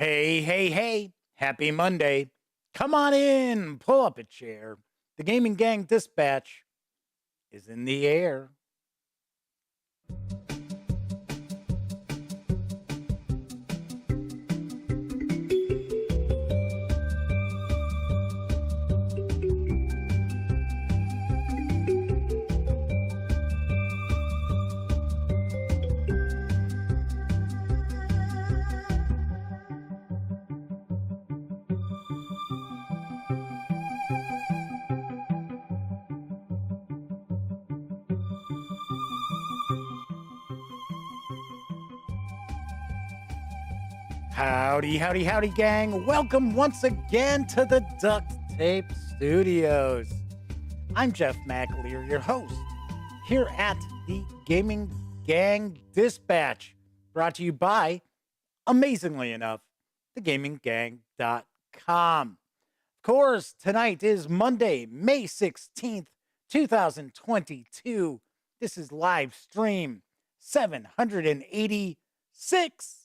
Hey, hey, hey, happy Monday. Come on in, pull up a chair. The Gaming Gang Dispatch is in the air. Howdy, howdy, howdy, gang. Welcome once again to the Duct Tape Studios. I'm Jeff McAleer, your host, here at the Gaming Gang Dispatch, brought to you by, amazingly enough, thegaminggang.com. Of course, tonight is Monday, May 16th, 2022. This is live stream 786.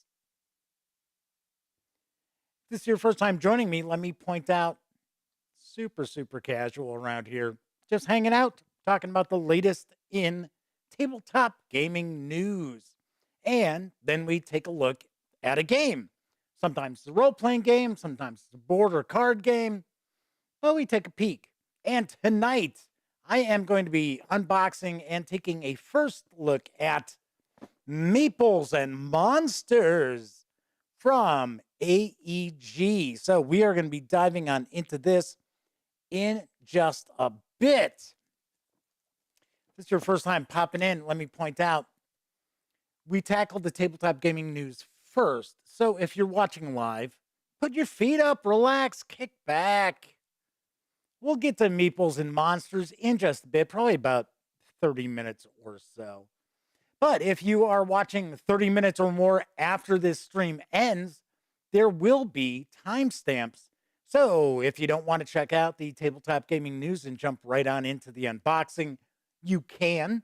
If this is your first time joining me, let me point out, super casual around here. Just hanging out, talking about the latest in tabletop gaming news. And then we take a look at a game. Sometimes it's a role-playing game, sometimes it's a board or card game. But we take a peek. And tonight, I am going to be unboxing and taking a first look at Meeples Monsters from AEG. So we are going to be diving on into this in just a bit. If this is your first time popping in, let me point out, we tackled the tabletop gaming news first. So if you're watching live, put your feet up, relax, kick back. We'll get to Meeples and Monsters in just a bit, probably about 30 minutes or so. But if you are watching 30 minutes or more after this stream ends, there will be timestamps. So if you don't want to check out the tabletop gaming news and jump right on into the unboxing, you can.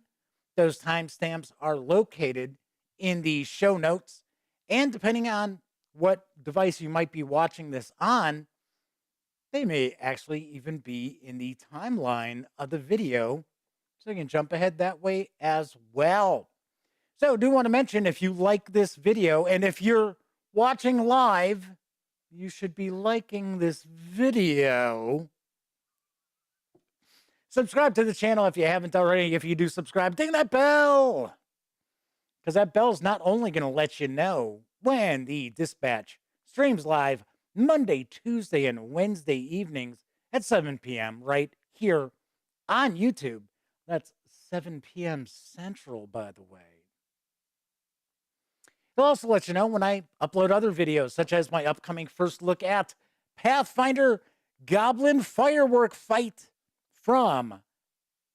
Those timestamps are located in the show notes. And depending on what device you might be watching this on, they may actually even be in the timeline of the video. So you can jump ahead that way as well. So I do want to mention, if you like this video, and if you're watching live, you should be liking this video. Subscribe to the channel if you haven't already. If you do subscribe, ding that bell, because that bell is not only going to let you know when the Dispatch streams live Monday, Tuesday, and Wednesday evenings at 7 p.m. right here on YouTube. That's 7 p.m. Central, by the way. It'll also let you know when I upload other videos, such as my upcoming first look at Pathfinder Goblin Firework Fight from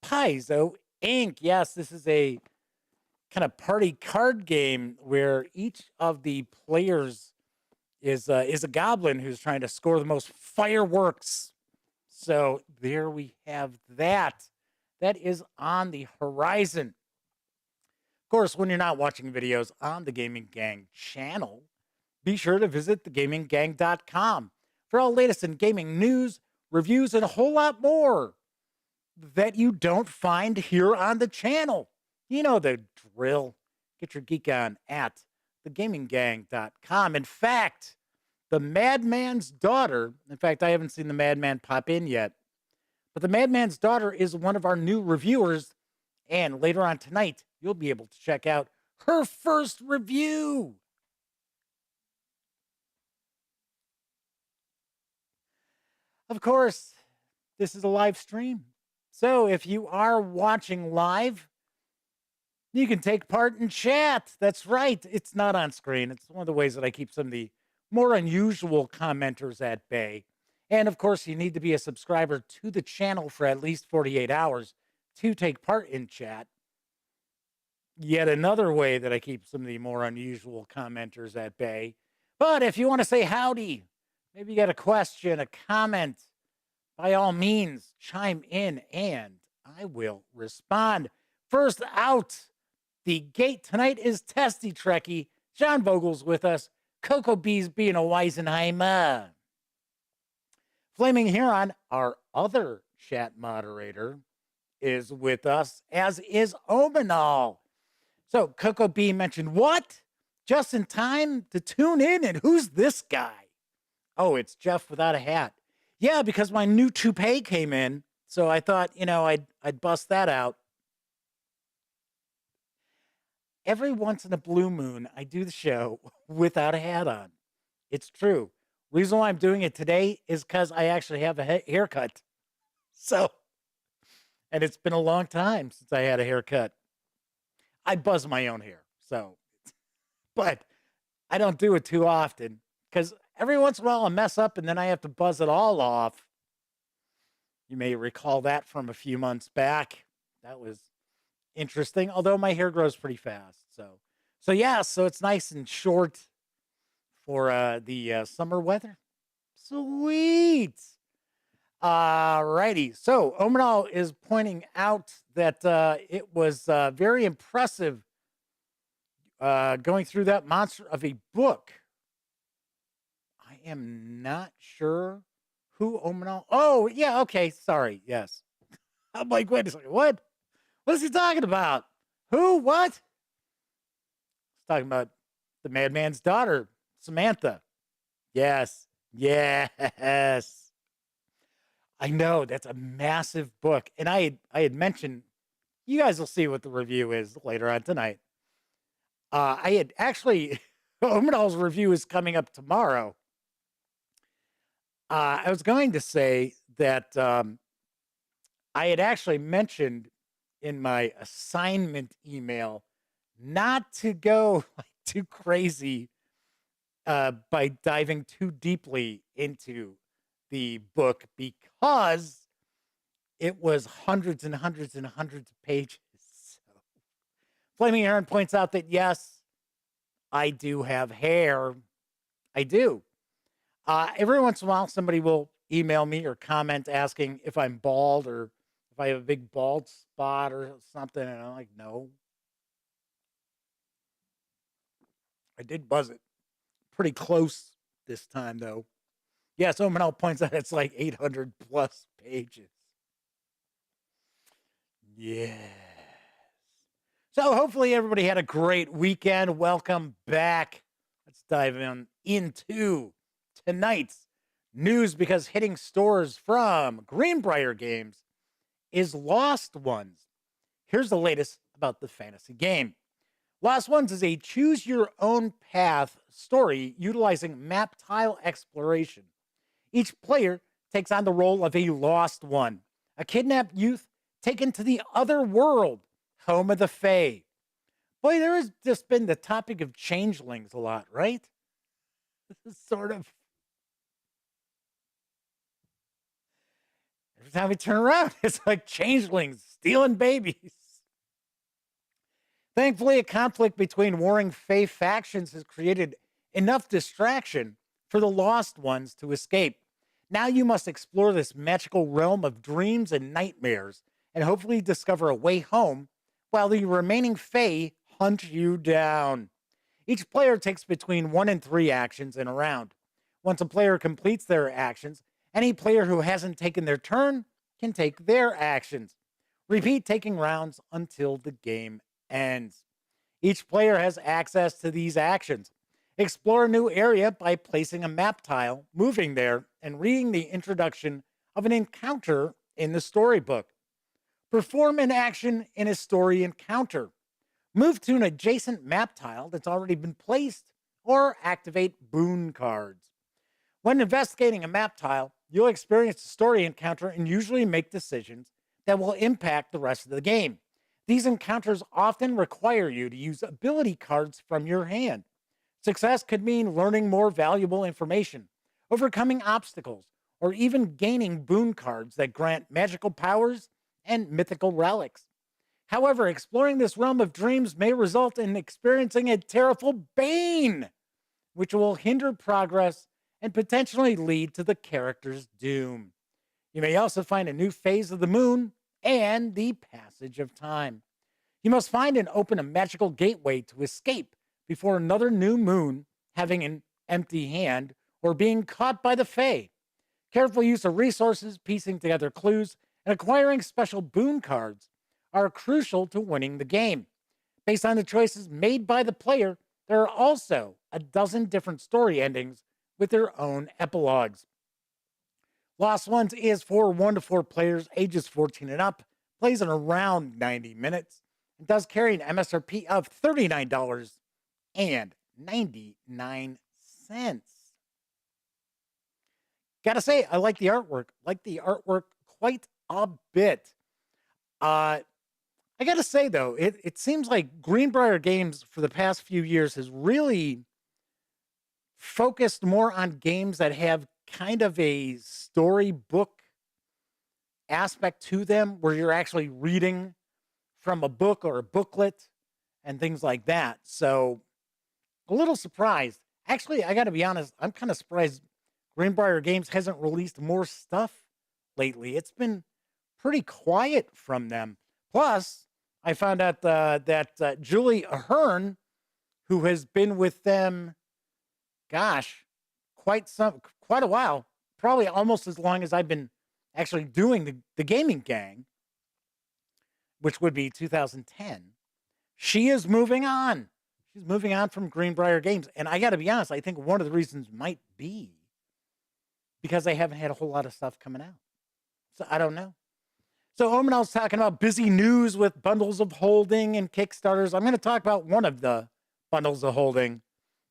Paizo Inc. Yes, this is a kind of party card game where each of the players is a goblin who's trying to score the most fireworks. So there we have that. That is on the horizon. Of course, when you're not watching videos on the Gaming Gang channel, be sure to visit thegaminggang.com for all latest in gaming news, reviews, and a whole lot more that you don't find here on the channel. You know the drill. Get your geek on at thegaminggang.com. In fact, the Madman's daughter, in fact, I haven't seen the Madman pop in yet, but the Madman's daughter is one of our new reviewers, and later on tonight, you'll be able to check out her first review. Of course, this is a live stream. So if you are watching live, you can take part in chat. That's right. It's not on screen. It's one of the ways that I keep some of the more unusual commenters at bay. And of course, you need to be a subscriber to the channel for at least 48 hours to take part in chat. Yet another way that I keep some of the more unusual commenters at bay. But if you want to say howdy, maybe you got a question, a comment, by all means, chime in and I will respond. First out the gate tonight is Testy Trekkie. John Vogel's with us. Cocoa Bees being a Weisenheimer. Flaming Huron, our other chat moderator, is with us, as is Omanal. So Cocoa Bee mentioned, what? Just in time to tune in, and who's this guy? Oh, it's Jeff without a hat. Yeah, because my new toupee came in, so I thought, I'd bust that out. Every once in a blue moon, I do the show without a hat on. It's true. Reason why I'm doing it today is because I actually have a haircut. So, and it's been a long time since I had a haircut. I buzz my own hair, but I don't do it too often because every once in a while I mess up and then I have to buzz it all off. You may recall that from a few months back. That was interesting, although my hair grows pretty fast. So it's nice and short for the summer weather. Sweet. Righty. So Omanal is pointing out that it was very impressive going through that monster of a book. I am not sure who Omanal. Oh, yeah. Okay. Sorry. Yes. I'm like, wait a second. What? What is he talking about? Who? What? He's talking about the madman's daughter, Samantha. Yes. Yes. I know. That's a massive book. And I had mentioned, you guys will see what the review is later on tonight. I had actually, Omanal's review is coming up tomorrow. I was going to say that I had actually mentioned in my assignment email not to go too crazy by diving too deeply into the book because it was hundreds and hundreds and hundreds of pages. So, Flaming Aaron points out that yes, I do have hair. I do. Every once in a while, somebody will email me or comment asking if I'm bald or if I have a big bald spot or something. And I'm like, no. I did buzz it pretty close this time, though. Yeah, someone else points out it's like 800 plus pages. Yes. So hopefully everybody had a great weekend. Welcome back. Let's dive into tonight's news, because hitting stores from Greenbrier Games is Lost Ones. Here's the latest about the fantasy game. Lost Ones is a choose-your-own-path story utilizing map tile exploration. Each player takes on the role of a lost one, a kidnapped youth taken to the other world, home of the Fae. Boy, there has just been the topic of changelings a lot, right? This is sort of... Every time we turn around, it's like changelings stealing babies. Thankfully, a conflict between warring Fae factions has created enough distraction for the Lost Ones to escape. Now you must explore this magical realm of dreams and nightmares and hopefully discover a way home while the remaining Fae hunt you down. Each player takes between 1 and 3 actions in a round. Once a player completes their actions, any player who hasn't taken their turn can take their actions. Repeat taking rounds until the game ends. Each player has access to these actions. Explore a new area by placing a map tile, moving there, and reading the introduction of an encounter in the storybook. Perform an action in a story encounter. Move to an adjacent map tile that's already been placed, or activate boon cards. When investigating a map tile, you'll experience a story encounter and usually make decisions that will impact the rest of the game. These encounters often require you to use ability cards from your hand. Success could mean learning more valuable information, overcoming obstacles, or even gaining boon cards that grant magical powers and mythical relics. However, exploring this realm of dreams may result in experiencing a terrible bane, which will hinder progress and potentially lead to the character's doom. You may also find a new phase of the moon and the passage of time. You must find and open a magical gateway to escape before another new moon, having an empty hand or being caught by the Fae. Careful use of resources, piecing together clues, and acquiring special boon cards are crucial to winning the game. Based on the choices made by the player, there are also a dozen different story endings with their own epilogues. Lost Ones is for 1 to 4 players, ages 14 and up, plays in around 90 minutes, and does carry an MSRP of $39.99. Gotta say, I like the artwork. Like the artwork quite a bit. I gotta say though, it seems like Greenbrier Games for the past few years has really focused more on games that have kind of a storybook aspect to them, where you're actually reading from a book or a booklet and things like that. So a little surprised. Actually, I got to be honest, I'm kind of surprised Greenbrier Games hasn't released more stuff lately. It's been pretty quiet from them. Plus, I found out that Julie Ahern, who has been with them, gosh, quite a while, probably almost as long as I've been actually doing the gaming gang, which would be 2010. She is moving on. She's moving on from Greenbrier Games. And I got to be honest, I think one of the reasons might be because they haven't had a whole lot of stuff coming out. So I don't know. So Omenel's talking about busy news with bundles of holding and Kickstarters. I'm going to talk about one of the bundles of holding.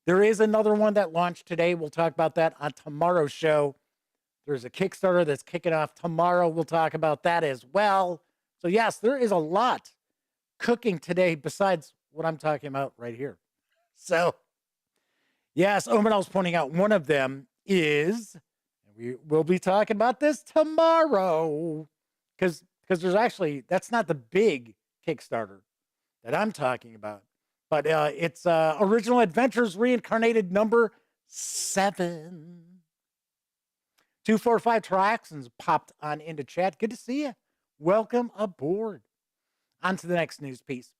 There is another one that launched today. We'll talk about that on tomorrow's show. There's a Kickstarter that's kicking off tomorrow. We'll talk about that as well. So yes, there is a lot cooking today besides what I'm talking about right here. So yes, Omenel's pointing out one of them is, and we will be talking about this tomorrow, because there's actually, that's not the big Kickstarter that I'm talking about, but it's Original Adventures Reincarnated number 7. 245 Triaxons popped on into chat. Good to see you. Welcome aboard. On to the next news piece.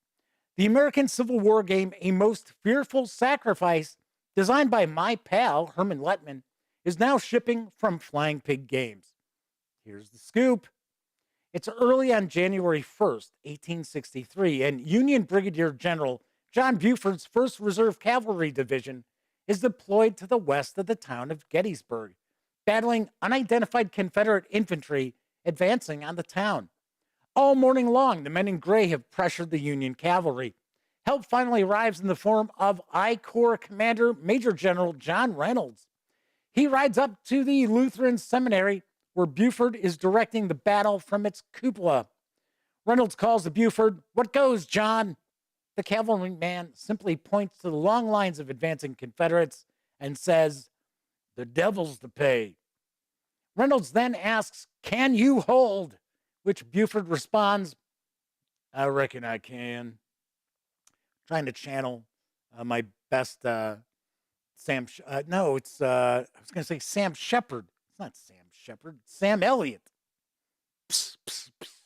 The American Civil War game, A Most Fearful Sacrifice, designed by my pal, Herman Letman, is now shipping from Flying Pig Games. Here's the scoop. It's early on January 1st, 1863, and Union Brigadier General John Buford's 1st Reserve Cavalry Division is deployed to the west of the town of Gettysburg, battling unidentified Confederate infantry advancing on the town. All morning long, the men in gray have pressured the Union cavalry. Help finally arrives in the form of I Corps Commander Major General John Reynolds. He rides up to the Lutheran Seminary, where Buford is directing the battle from its cupola. Reynolds calls to Buford, "What goes, John?" The cavalryman simply points to the long lines of advancing Confederates and says, "The devil's to pay." Reynolds then asks, "Can you hold?" Which Buford responds, "I reckon I can." Trying to channel my best Sam. No, it's I was going to say Sam Shepard. It's not Sam Shepard. It's Sam Elliott. Psst, psst, psst.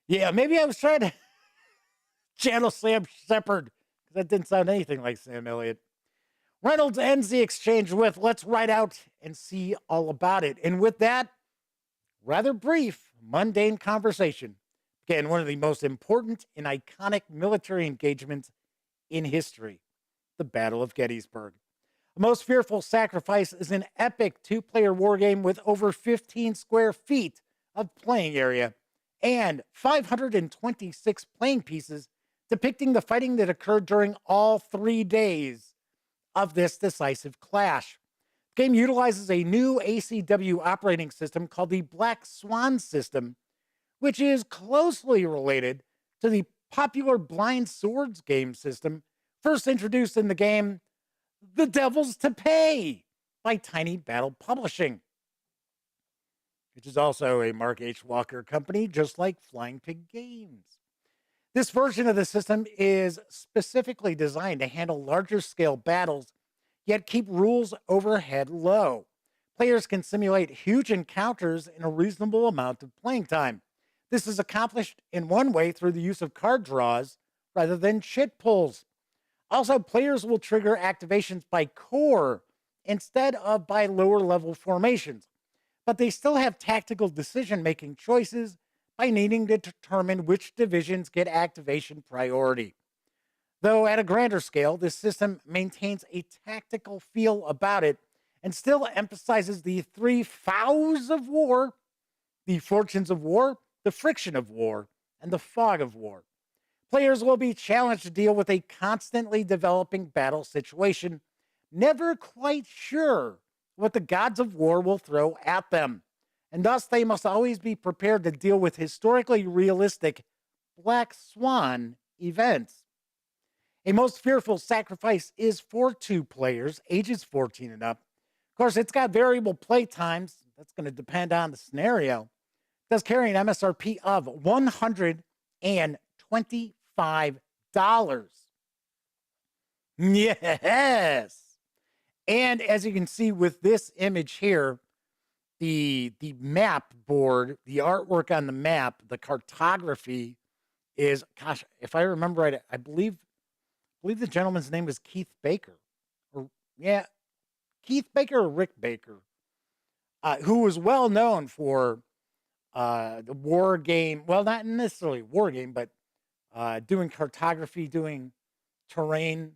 Yeah, maybe I was trying to channel Sam Shepard because that didn't sound anything like Sam Elliott. Reynolds ends the exchange with, "Let's ride out and see all about it." And with that rather brief, mundane conversation began one of the most important and iconic military engagements in history, the Battle of Gettysburg. A Most Fearful Sacrifice is an epic 2-player wargame with over 15 square feet of playing area and 526 playing pieces depicting the fighting that occurred during all 3 days of this decisive clash. The game utilizes a new ACW operating system called the Black Swan system, which is closely related to the popular Blind Swords game system first introduced in the game The Devil's to Pay by Tiny Battle Publishing, which is also a Mark H. Walker company, just like Flying Pig Games. This version of the system is specifically designed to handle larger scale battles, yet keep rules overhead low. Players can simulate huge encounters in a reasonable amount of playing time. This is accomplished in one way through the use of card draws rather than chit pulls. Also, players will trigger activations by core instead of by lower level formations, but they still have tactical decision making choices by needing to determine which divisions get activation priority. Though at a grander scale, this system maintains a tactical feel about it and still emphasizes the three fows of war: the fortunes of war, the friction of war, and the fog of war. Players will be challenged to deal with a constantly developing battle situation, never quite sure what the gods of war will throw at them. And thus, they must always be prepared to deal with historically realistic black swan events. A most fearful sacrifice is for 2 players, ages 14 and up. Of course, it's got variable play times. That's going to depend on the scenario. It does carry an MSRP of $125. Yes. And as you can see with this image here, the map board, the artwork on the map, the cartography is, gosh, if I remember right, I believe the gentleman's name is Keith Baker. Or yeah, Keith Baker or Rick Baker, who was well known for the war game. Well, not necessarily war game, but doing cartography, doing terrain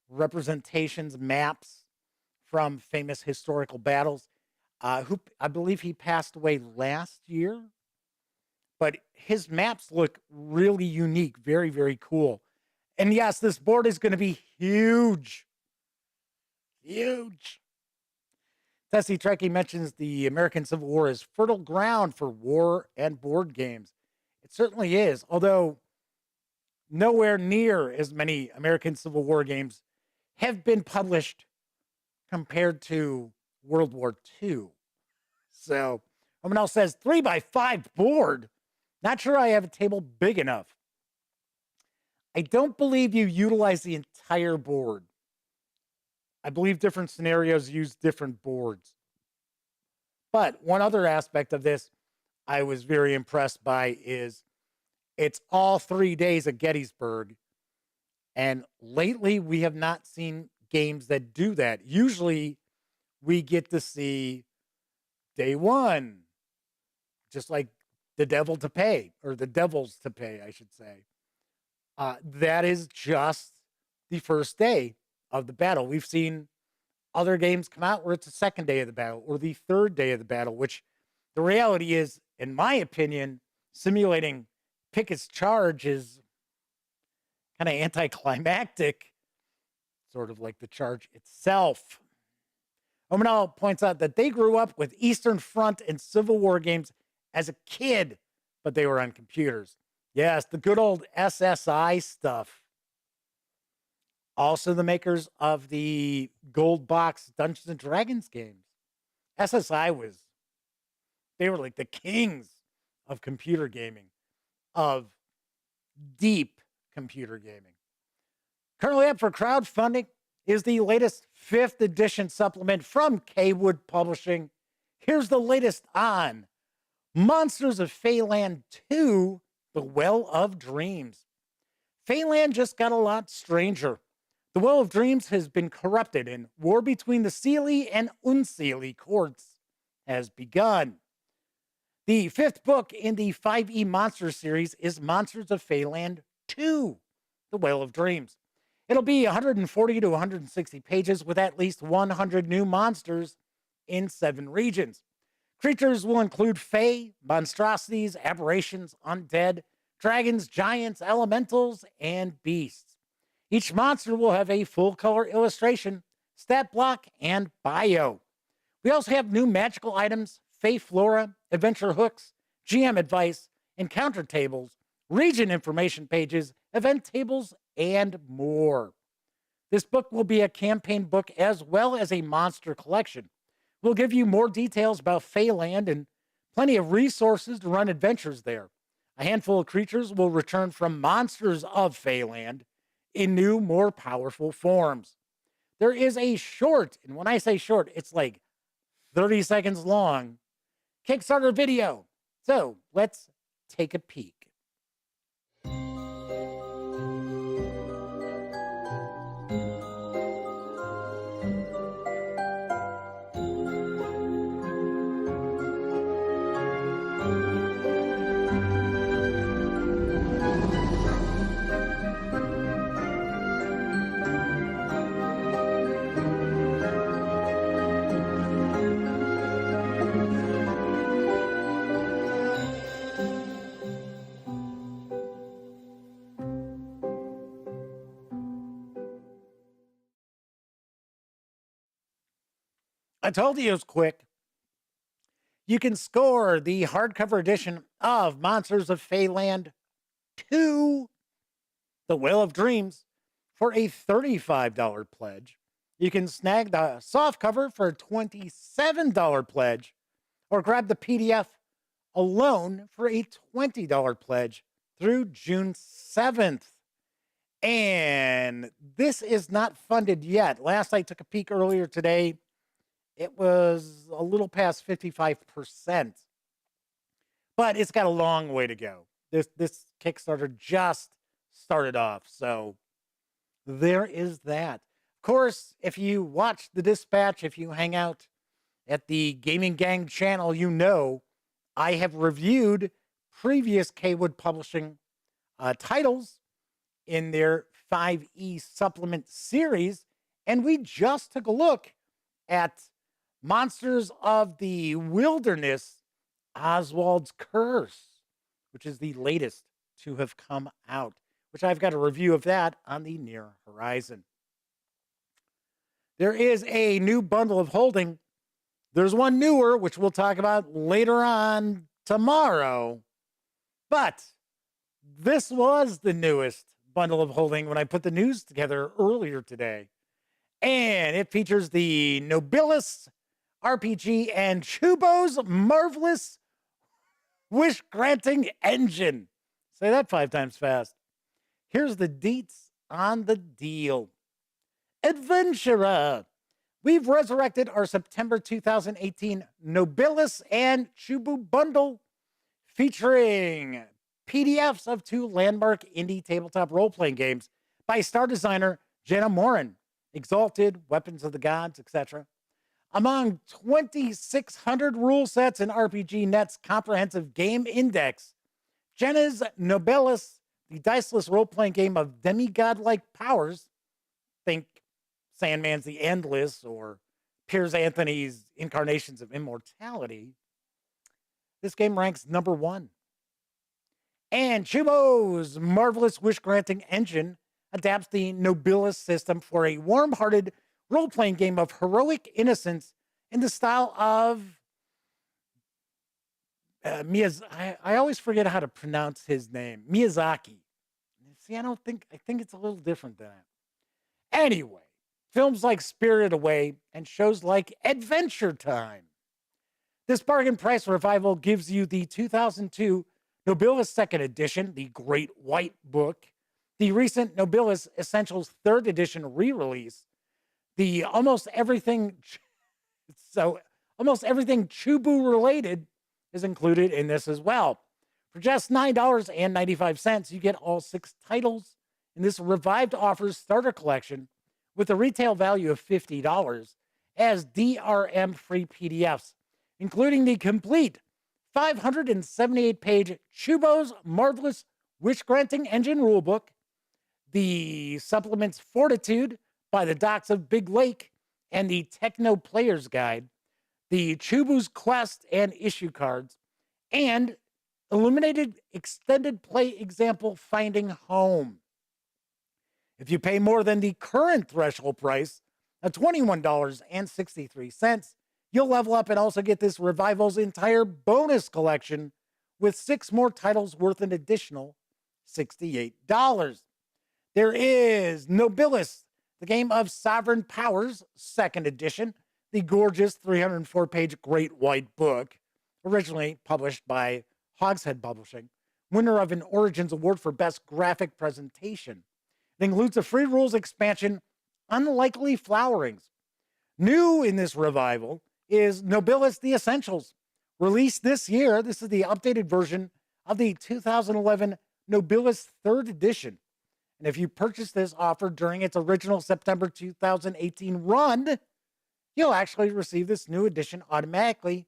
representations, maps from famous historical battles. Who I believe he passed away last year, but his maps look really unique, very, very cool. And yes, this board is going to be huge. Huge. Tessie Trekkie mentions the American Civil War is fertile ground for war and board games. It certainly is, although nowhere near as many American Civil War games have been published compared to World War II. So, Romanel says 3x5 board. Not sure I have a table big enough. I don't believe you utilize the entire board. I believe different scenarios use different boards. But one other aspect of this I was very impressed by is it's all 3 days at Gettysburg. And lately, we have not seen games that do that. Usually, we get to see day one, just like the Devil to Pay, or the Devils to Pay, I should say. That is just the first day of the battle. We've seen other games come out where it's the second day of the battle or the third day of the battle, which the reality is, in my opinion, simulating Pickett's charge is kind of anticlimactic, sort of like the charge itself. Omanal points out that they grew up with Eastern Front and Civil War games as a kid, but they were on computers. Yes, the good old SSI stuff. Also the makers of the Gold Box Dungeons and Dragons games. SSI they were like the kings of computer gaming, of deep computer gaming. Currently up for crowdfunding is the latest 5th edition supplement from Cawood Publishing. Here's the latest on Monsters of Feyland 2, The Well of Dreams. Feyland just got a lot stranger. The Well of Dreams has been corrupted, and war between the Seelie and Unseelie courts has begun. The 5th book in the 5e Monster series is Monsters of Feyland 2, The Well of Dreams. It'll be 140 to 160 pages with at least 100 new monsters in 7 regions. Creatures will include fae, monstrosities, aberrations, undead, dragons, giants, elementals, and beasts. Each monster will have a full-color illustration, stat block, and bio. We also have new magical items, fae flora, adventure hooks, GM advice, encounter tables, region information pages, event tables, and more. This book will be a campaign book as well as a monster collection. We'll give you more details about Feyland and plenty of resources to run adventures there. A handful of creatures will return from Monsters of Feyland in new, more powerful forms. There is a short, and when I say short, it's like 30 seconds long, Kickstarter video. So let's take a peek. I told you it was quick. You can score the hardcover edition of Monsters of Feyland 2, The Will of Dreams, for a $35 pledge. You can snag the softcover for a $27 pledge, or grab the PDF alone for a $20 pledge through June 7th. And this is not funded yet. Last I took a peek earlier today, it was a little past 55%. But it's got a long way to go. This Kickstarter just started off, so there is that. Of course, if you watch the Dispatch, if you hang out at the Gaming Gang channel, you know I have reviewed previous Cawood Publishing titles in their 5e supplement series, and we just took a look at Monsters of the Wilderness, Oswald's Curse, which is the latest to have come out, which I've got a review of that on the near horizon. There is a new bundle of holding. There's one newer, which we'll talk about later on tomorrow. But this was the newest bundle of holding when I put the news together earlier today. And it features the Nobilis RPG and Chubo's marvelous wish-granting engine. Say that 5 times fast. Here's the deets on the deal. Adventurer. We've resurrected our September 2018 Nobilis and Chubu bundle featuring PDFs of 2 landmark indie tabletop role-playing games by star designer Jenna Moran, Exalted, Weapons of the Gods, etc. Among 2,600 rule sets in RPG Net's comprehensive game index, Jenna's Nobilis, the diceless role-playing game of demigod-like powers, think Sandman's The Endless or Piers Anthony's Incarnations of Immortality, this game ranks number 1. And Chubo's marvelous wish-granting engine adapts the Nobilis system for a warm-hearted role-playing game of heroic innocence in the style of I always forget how to pronounce his name. Miyazaki. See, I think it's a little different than that. Anyway, films like Spirited Away and shows like Adventure Time. This bargain price revival gives you the 2002 Nobilis Second Edition, the Great White Book, the recent Nobilis Essentials Third Edition re-release, the almost everything Chubu related is included in this as well. For just $9.95, you get all 6 titles in this revived offers starter collection with a retail value of $50 as DRM-free PDFs, including the complete 578-page Chubo's Marvelous Wish-Granting Engine Rulebook, the supplements Fortitude by the Docks of Big Lake, and the Techno Player's Guide, the Chubu's Quest and issue cards, and illuminated extended play example Finding Home. If you pay more than the current threshold price of $21.63, you'll level up and also get this revival's entire bonus collection with 6 more titles worth an additional $68. There is Nobilis, the Game of Sovereign Powers, Second Edition, the gorgeous 304-page Great White Book, originally published by Hogshead Publishing, winner of an Origins Award for Best Graphic Presentation. It includes a free rules expansion, Unlikely Flowerings. New in this revival is Nobilis The Essentials, released this year. This is the updated version of the 2011 Nobilis Third Edition. And if you purchase this offer during its original September 2018 run, you'll actually receive this new edition automatically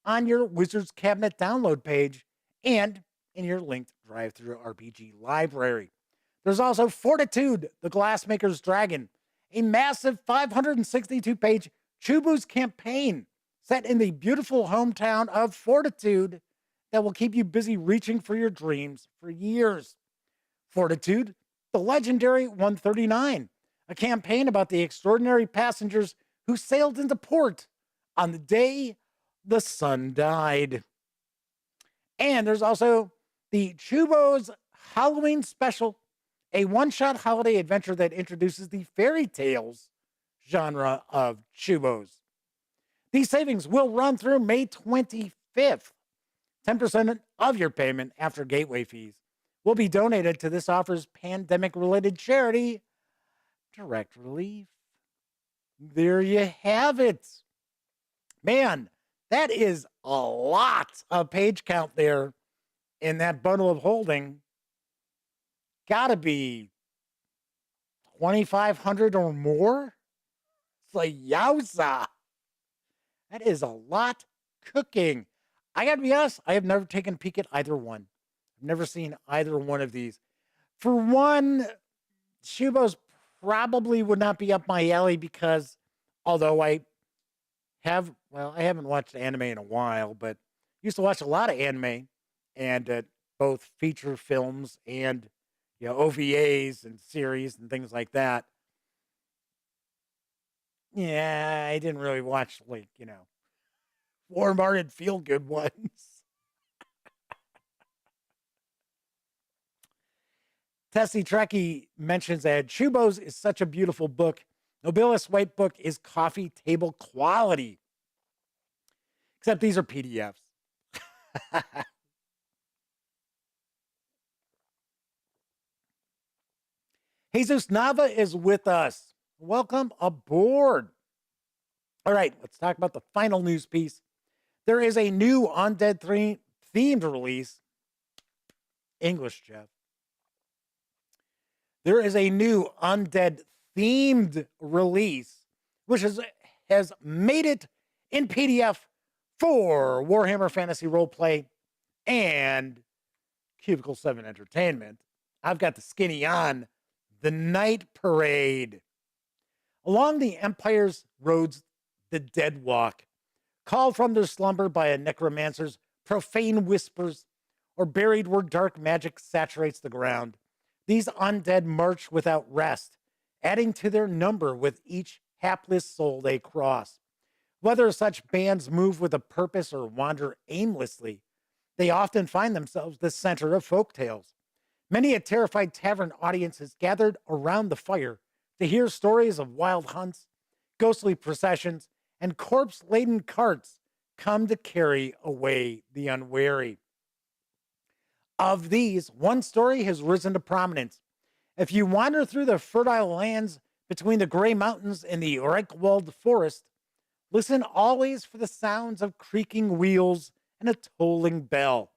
on your Wizards Cabinet download page and in your linked drive-thru RPG library. There's also Fortitude, the Glassmaker's Dragon, a massive 562-page Chubu's campaign set in the beautiful hometown of Fortitude that will keep you busy reaching for your dreams for years. Fortitude, the legendary 139, a campaign about the extraordinary passengers who sailed into port on the day the sun died. And there's also the Chubo's Halloween Special, a one-shot holiday adventure that introduces the fairy tales genre of Chubos. These savings will run through May 25th. 10% of your payment after gateway fees will be donated to this offer's pandemic-related charity, Direct Relief. There you have it. Man, that is a lot of page count there in that bundle of holding. Gotta be 2,500 or more. It's like, yowza. That is a lot cooking. I gotta be honest, I have never taken a peek at either one. I've never seen either one of these. For one, Shubos probably would not be up my alley because although I haven't watched anime in a while, but used to watch a lot of anime and both feature films and OVAs and series and things like that. Yeah, I didn't really watch warm-hearted feel-good ones. Tessie Trekkie mentions that Chubos is such a beautiful book. Nobilis White Book is coffee table quality. Except these are PDFs. Jesus Nava is with us. Welcome aboard. All right, let's talk about the final news piece. There is a new Undead themed release. English, Jeff. There is a new Undead themed release, which has made it in PDF for Warhammer Fantasy Roleplay and Cubicle 7 Entertainment. I've got the skinny on. The Night Parade. Along the Empire's roads, the dead walk, called from their slumber by a necromancer's profane whispers, or buried where dark magic saturates the ground. These undead march without rest, adding to their number with each hapless soul they cross. Whether such bands move with a purpose or wander aimlessly, they often find themselves the center of folktales. Many a terrified tavern audience has gathered around the fire to hear stories of wild hunts, ghostly processions, and corpse-laden carts come to carry away the unwary. Of these, one story has risen to prominence. If you wander through the fertile lands between the Grey Mountains and the Reichwald Forest, listen always for the sounds of creaking wheels and a tolling bell.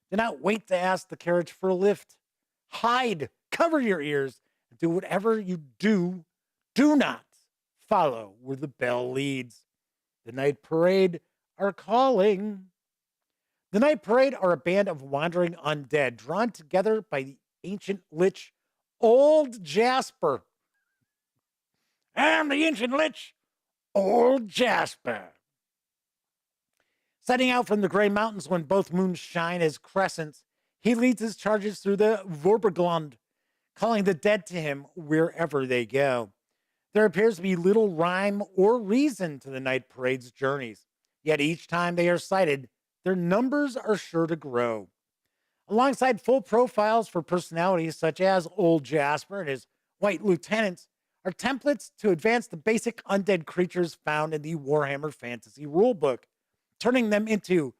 Do not wait to ask the carriage for a lift. Hide, cover your ears, and do whatever you do. Do not follow where the bell leads. The Night Parade are calling. The Night Parade are a band of wandering undead drawn together by the ancient lich, Old Jasper. I'm the ancient lich, Old Jasper. Setting out from the Grey Mountains when both moons shine as crescents, he leads his charges through the Vorberglund, calling the dead to him wherever they go. There appears to be little rhyme or reason to the Night Parade's journeys, yet each time they are sighted, their numbers are sure to grow. Alongside full profiles for personalities such as Old Jasper and his white lieutenants are templates to advance the basic undead creatures found in the Warhammer Fantasy Rulebook, turning them into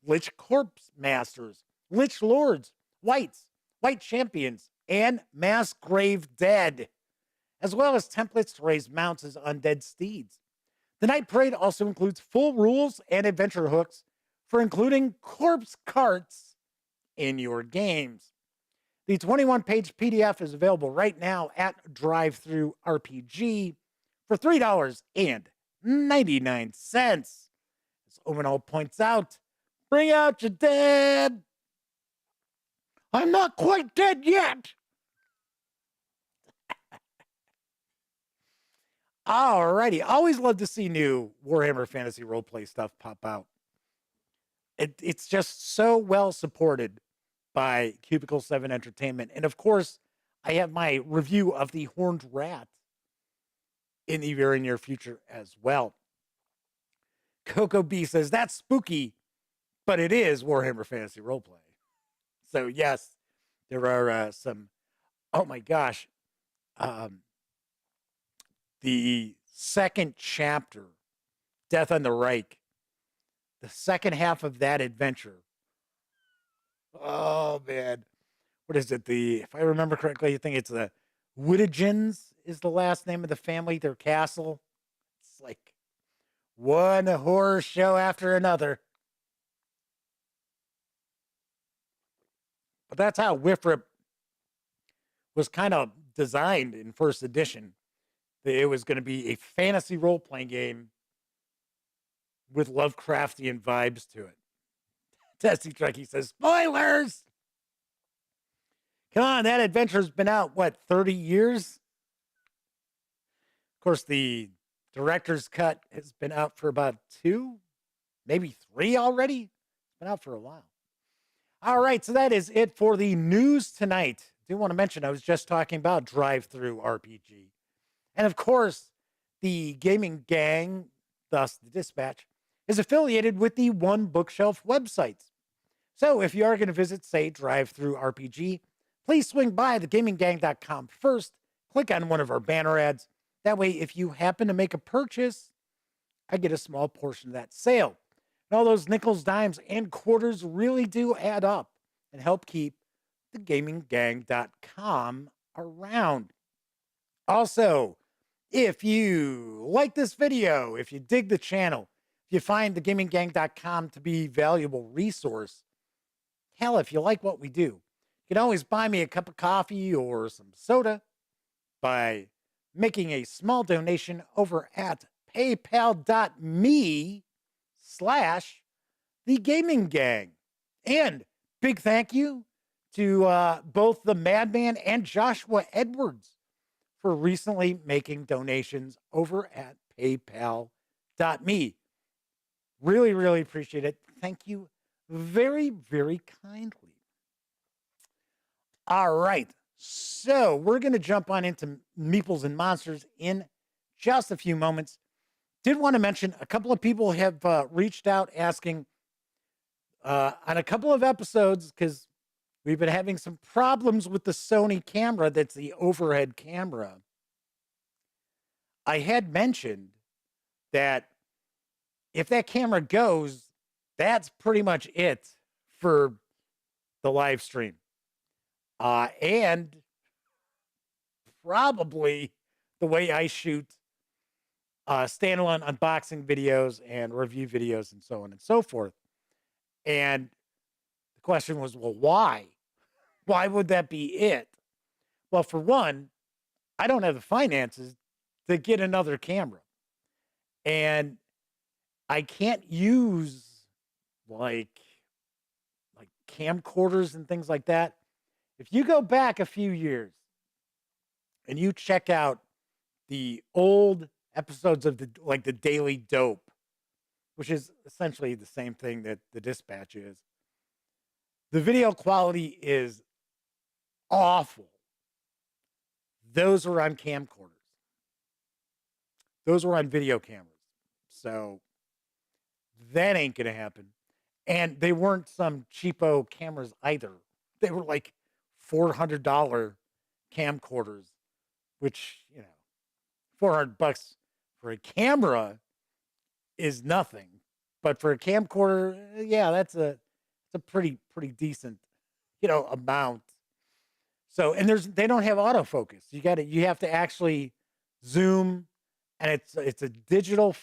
Lich Corpse Masters, Lich Lords, Whites, White Champions, and Mass Grave Dead, as well as templates to raise mounts as undead steeds. The Night Parade also includes full rules and adventure hooks for including corpse carts in your games. The 21-page PDF is available right now at Drive-Thru RPG for $3.99. As Omenal points out, bring out your dead. I'm not quite dead yet. Alrighty. Always love to see new Warhammer Fantasy Roleplay stuff pop out. It's just so well supported by Cubicle 7 Entertainment. And of course, I have my review of the Horned Rat in the very near future as well. Coco B says, that's spooky, but it is Warhammer Fantasy Roleplay. So, yes, there are some, oh my gosh, the second chapter, Death on the Reich, the second half of that adventure. Oh, man. What is it? If I remember correctly, I think it's the Wittigens is the last name of the family, their castle. It's like one horror show after another. But that's how Wifrip was kind of designed in first edition. It was going to be a fantasy role-playing game with Lovecraftian vibes to it. Testy Trekkie says, spoilers! Come on, that adventure's been out, 30 years? Of course, the director's cut has been out for about 2, maybe 3 already. It's been out for a while. All right, so that is it for the news tonight. I do want to mention I was just talking about Drive-Thru RPG. And of course, the gaming gang, thus the Dispatch, is affiliated with the One Bookshelf websites. So if you are going to visit, say, Drive-Thru RPG, please swing by thegaminggang.com first, click on one of our banner ads. That way, if you happen to make a purchase, I get a small portion of that sale. And all those nickels, dimes, and quarters really do add up and help keep thegaminggang.com around. Also, if you like this video, if you dig the channel, if you find thegaminggang.com to be a valuable resource, hell, if you like what we do, you can always buy me a cup of coffee or some soda by making a small donation over at paypal.me/thegaminggang. And big thank you to both the Madman and Joshua Edwards for recently making donations over at paypal.me. Really, really appreciate it. Thank you very, very kindly. All right. So we're going to jump on into Meeples and Monsters in just a few moments. Did want to mention a couple of people have reached out asking on a couple of episodes, because we've been having some problems with the Sony camera that's the overhead camera. I had mentioned that if that camera goes, that's pretty much it for the live stream. And probably the way I shoot standalone unboxing videos and review videos and so on and so forth. And the question was, well, why? Why would that be it? Well, for one, I don't have the finances to get another camera. And I can't use like camcorders and things like that. If you go back a few years and you check out the old episodes of the Daily Dope, which is essentially the same thing that the Dispatch is, the video quality is awful. Those were on camcorders. Those were on video cameras. So that ain't going to happen. And they weren't some cheapo cameras either. They were like $400 camcorders, which, $400 for a camera is nothing. But for a camcorder, yeah, that's a pretty decent, amount. So, and they don't have autofocus. You have to actually zoom, and it's a digital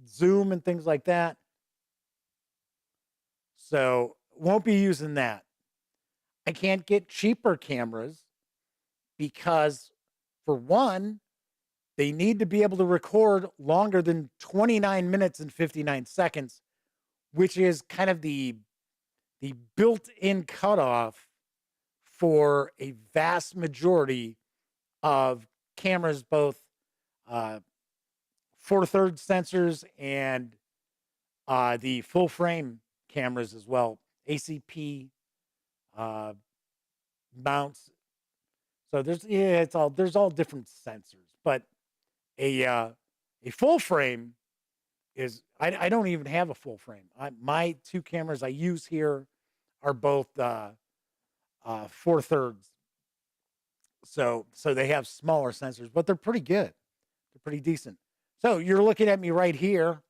zoom and things like that. So won't be using that. I can't get cheaper cameras because, for one, they need to be able to record longer than 29 minutes and 59 seconds, which is kind of the built-in cutoff for a vast majority of cameras, both 4/3 sensors and the full frame cameras as well, ACP mounts. So there's all different sensors, but a full frame is I don't even have a full frame. My two cameras I use here are both 4/3. So they have smaller sensors, but they're pretty good. They're pretty decent. So you're looking at me right here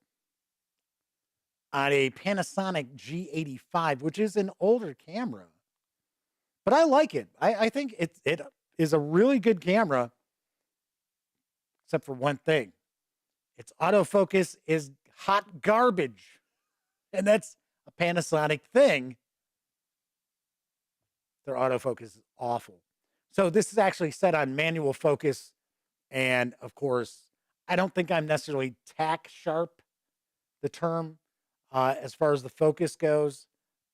on a Panasonic G85, which is an older camera, but I like it. I think it is a really good camera, except for one thing. Its autofocus is hot garbage, and that's a Panasonic thing. Their autofocus is awful. So this is actually set on manual focus, and of course, I don't think I'm necessarily tack sharp, the term, as far as the focus goes,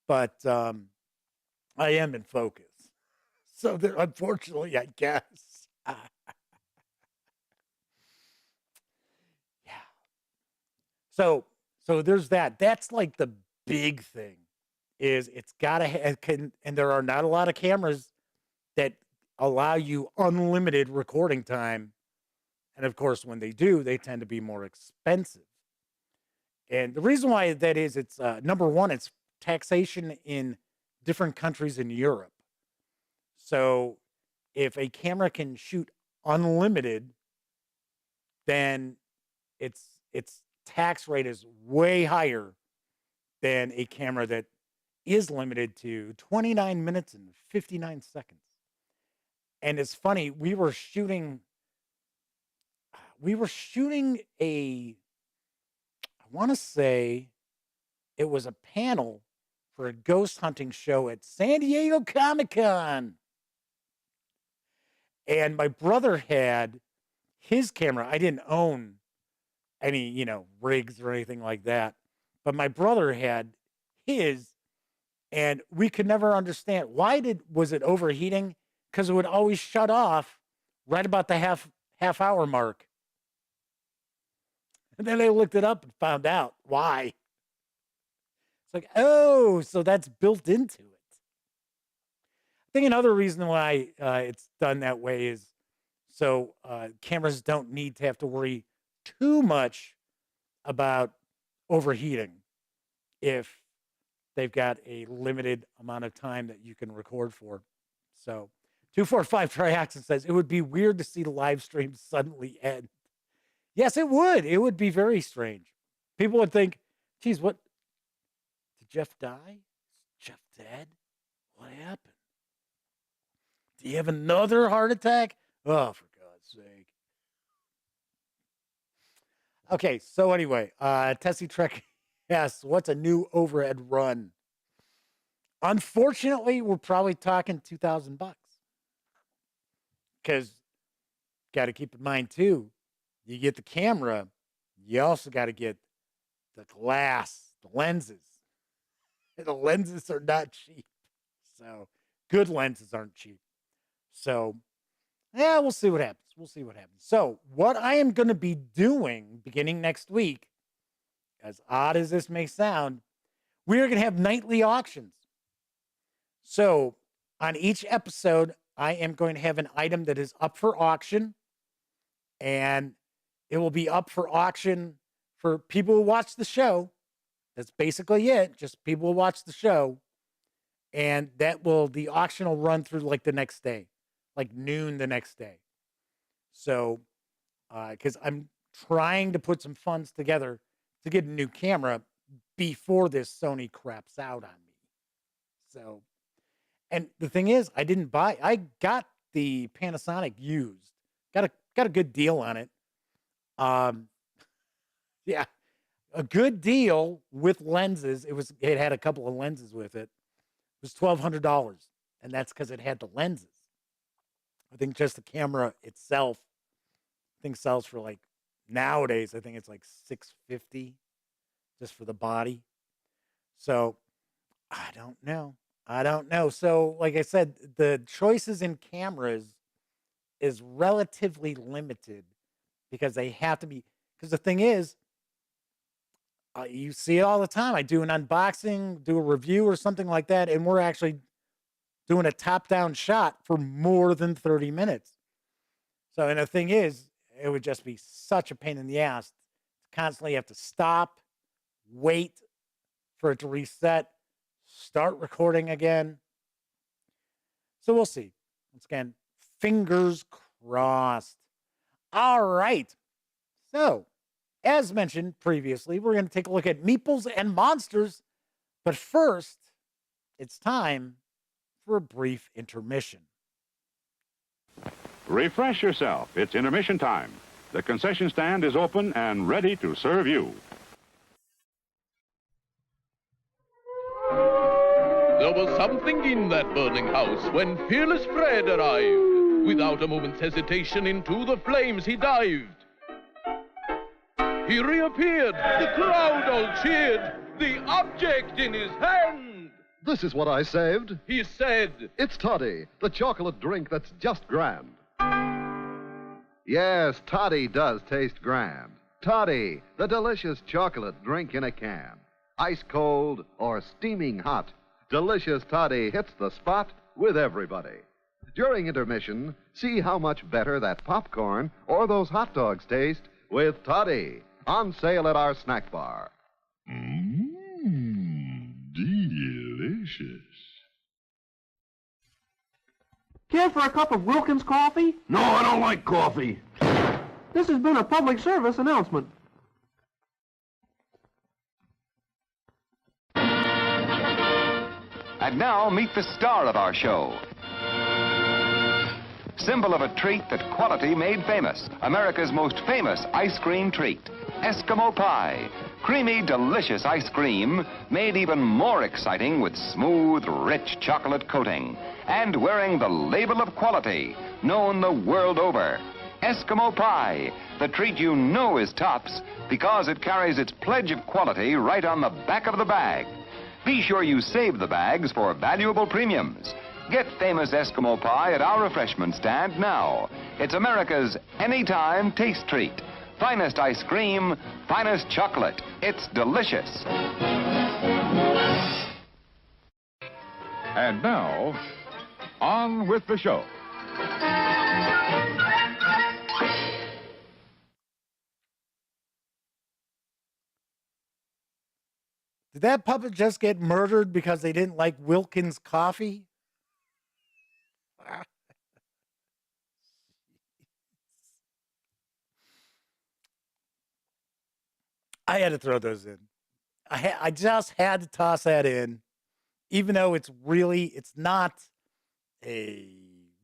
but I am in focus. So there, unfortunately, I guess. Yeah. So there's that. That's like the big thing is it's got to have, and there are not a lot of cameras that allow you unlimited recording time. And of course, when they do, they tend to be more expensive. And the reason why that is, it's number one, it's taxation in different countries in Europe. So if a camera can shoot unlimited, then its tax rate is way higher than a camera that is limited to 29 minutes and 59 seconds. And it's funny, we were shooting a, I want to say it was a panel for a ghost hunting show at San Diego Comic-Con. And my brother had his camera. I didn't own any, rigs or anything like that. But my brother had his, and we could never understand was it overheating? Because it would always shut off right about the half hour mark. And then I looked it up and found out why. It's like, oh, so that's built into it. I think another reason why it's done that way is so cameras don't need to have to worry too much about overheating if they've got a limited amount of time that you can record for. So 245 Triaxon says it would be weird to see the live stream suddenly end. Yes, it would. It would be very strange. People would think, geez, what? Did Jeff die? Is Jeff dead? What happened? Do you have another heart attack? Oh, for God's sake. Okay, so anyway, Tessie Trek asks, what's a new overhead run? Unfortunately, we're probably talking $2,000. Because got to keep in mind, too, you get the camera, you also got to get the glass, the lenses. And the lenses are not cheap. So good lenses aren't cheap. So, yeah, we'll see what happens. We'll see what happens. So, what I am going to be doing beginning next week, as odd as this may sound, we are going to have nightly auctions. So, on each episode, I am going to have an item that is up for auction, and it will be up for auction for people who watch the show. That's basically it. Just people who watch the show. And the auction will run through like the next day, like noon the next day. So, because I'm trying to put some funds together to get a new camera before this Sony craps out on me. So, and the thing is, I got the Panasonic used, got a good deal on it. Yeah, a good deal with lenses. It had a couple of lenses with it. It was $1,200, and that's because it had the lenses. I think just the camera itself, I think sells for like nowadays. I think it's like $650 just for the body. So I don't know. So like I said, the choices in cameras is relatively limited because they have to be. Because the thing is, you see it all the time. I do an unboxing, do a review or something like that, and we're actually doing a top-down shot for more than 30 minutes. So, and the thing is, it would just be such a pain in the ass to constantly have to stop, wait for it to reset, start recording again. So we'll see. Once again, fingers crossed. All right. So, as mentioned previously, we're going to take a look at Meeples and Monsters. But first, it's time for a brief intermission. Refresh yourself. It's intermission time. The concession stand is open and ready to serve you. There was something in that burning house when fearless Fred arrived. Without a moment's hesitation, into the flames he dived. He reappeared. The crowd all cheered. The object in his hand. This is what I saved. He said, It's toddy, the chocolate drink that's just grand. Yes, toddy does taste grand. Toddy, the delicious chocolate drink in a can. Ice cold or steaming hot, delicious toddy hits the spot with everybody. During intermission, see how much better that popcorn or those hot dogs taste with toddy. On sale at our snack bar. Delicious. Care for a cup of Wilkins coffee? No, I don't like coffee. This has been a public service announcement. And now meet the star of our show. Symbol of a treat that quality made famous. America's most famous ice cream treat. Eskimo pie. Creamy, delicious ice cream made even more exciting with smooth, rich chocolate coating. And wearing the label of quality, known the world over. Eskimo pie, the treat you know is tops because it carries its pledge of quality right on the back of the bag. Be sure you save the bags for valuable premiums. Get famous Eskimo pie at our refreshment stand now. It's America's anytime taste treat. Finest ice cream, finest chocolate. It's delicious. And now, on with the show. Did that puppet just get murdered because they didn't like Wilkins coffee? I had to throw those in. I just had to toss that in, even though it's not a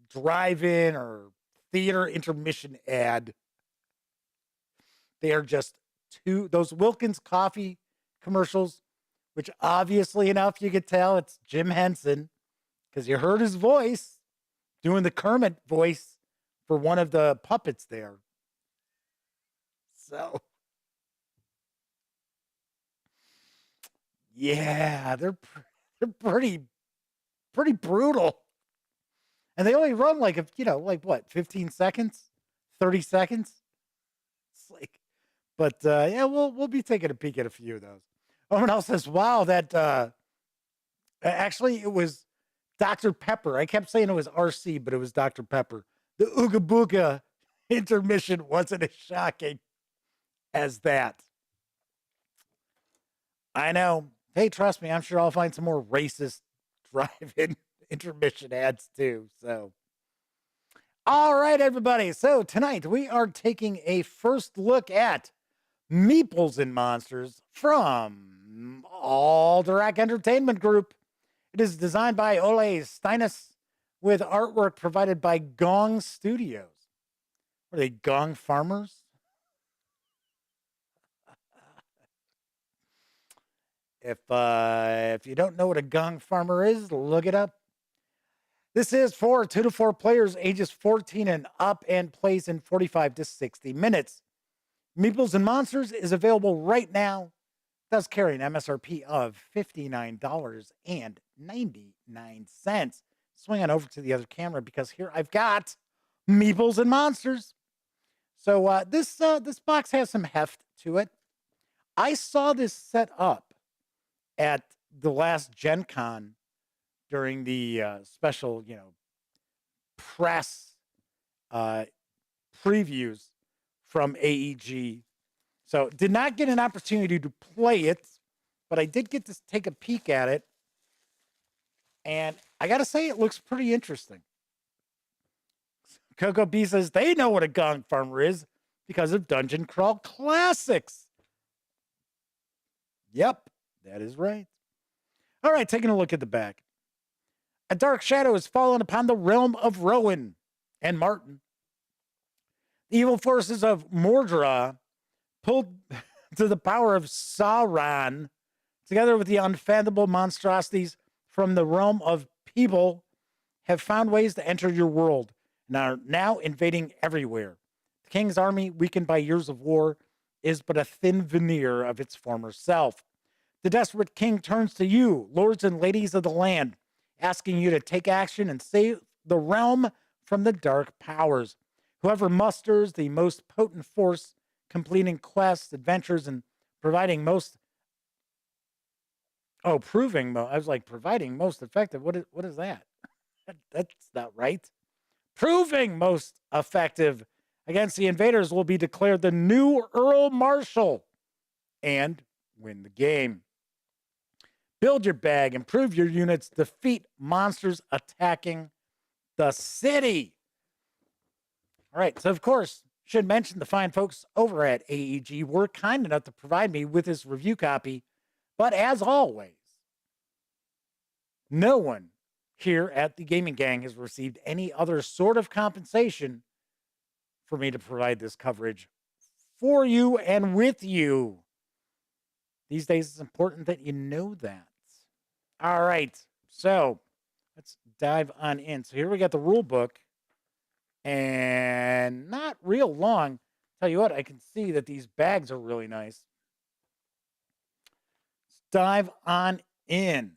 drive-in or theater intermission ad. They are just those Wilkins coffee commercials, which obviously enough you could tell it's Jim Henson because you heard his voice doing the Kermit voice for one of the puppets there. So, yeah, they're pretty brutal. And they only run like 15 seconds, 30 seconds. It's like, but yeah, we'll be taking a peek at a few of those. Someone else says, wow, that actually it was Dr. Pepper. I kept saying it was RC, but it was Dr. Pepper. The Ooga Booga intermission wasn't as shocking as that. I know. Hey, trust me, I'm sure I'll find some more racist drive-in intermission ads too. So, all right, everybody. So tonight we are taking a first look at Meeples and Monsters from Alderac Entertainment Group. It is designed by Ole Steinus with artwork provided by Gong Studios. Are they Gong farmers? If you don't know what a Gong farmer is, look it up. This is for 2 to 4 players, ages 14 and up, and plays in 45 to 60 minutes. Meeples and Monsters is available right now. It does carry an MSRP of $59.99. Swing on over to the other camera because here I've got Meeples and Monsters. So this box has some heft to it. I saw this set up at the last Gen Con during the special, press previews from AEG. So did not get an opportunity to play it, but I did get to take a peek at it. And I got to say, it looks pretty interesting. Coco B says they know what a gong farmer is because of Dungeon Crawl Classics. Yep, that is right. All right, taking a look at the back. A dark shadow has fallen upon the realm of Rowan and Martin. The evil forces of Mordra, pulled to the power of Sauron, together with the unfathomable monstrosities from the realm of people, have found ways to enter your world and are now invading everywhere. The king's army, weakened by years of war, is but a thin veneer of its former self. The desperate king turns to you, lords and ladies of the land, asking you to take action and save the realm from the dark powers. Whoever musters the most potent force, completing quests, adventures, and providing most... Oh, proving... I was like, providing most effective. What is that? That's not right. Proving most effective against the invaders will be declared the new Earl Marshal and win the game. Build your bag, improve your units, defeat monsters attacking the city. All right, so of course, should mention the fine folks over at AEG were kind enough to provide me with this review copy. But as always, no one here at the Gaming Gang has received any other sort of compensation for me to provide this coverage for you and with you. These days, it's important that you know that. All right, so let's dive on in. So here we got the rule book, and not real long. Tell you what, I can see that these bags are really nice. Let's dive on in.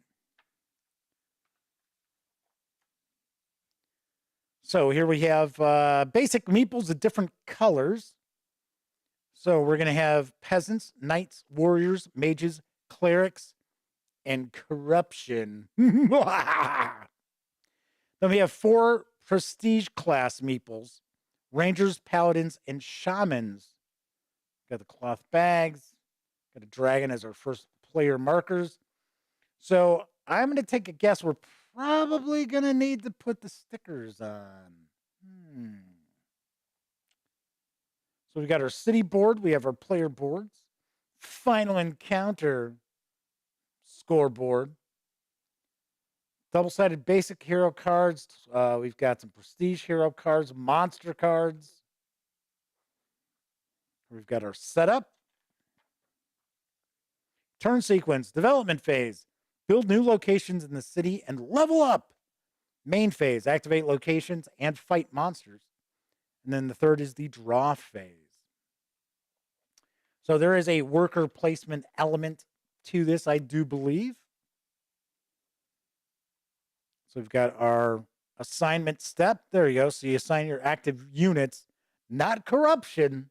So here we have basic meeples of different colors. So we're going to have peasants, knights, warriors, mages, clerics, and corruption. Then we have 4 prestige class meeples, rangers, paladins, and shamans. Got the cloth bags. Got a dragon as our first player markers. So I'm going to take a guess. We're probably going to need to put the stickers on. So we got our city board. We have our player boards. Final encounter scoreboard. Double-sided basic hero cards. We've got some prestige hero cards, monster cards. We've got our setup. Turn sequence, development phase. Build new locations in the city and level up. Main phase, activate locations and fight monsters. And then the third is the draw phase. So there is a worker placement element to this, I do believe. So we've got our assignment step. There you go. So you assign your active units, not corruption,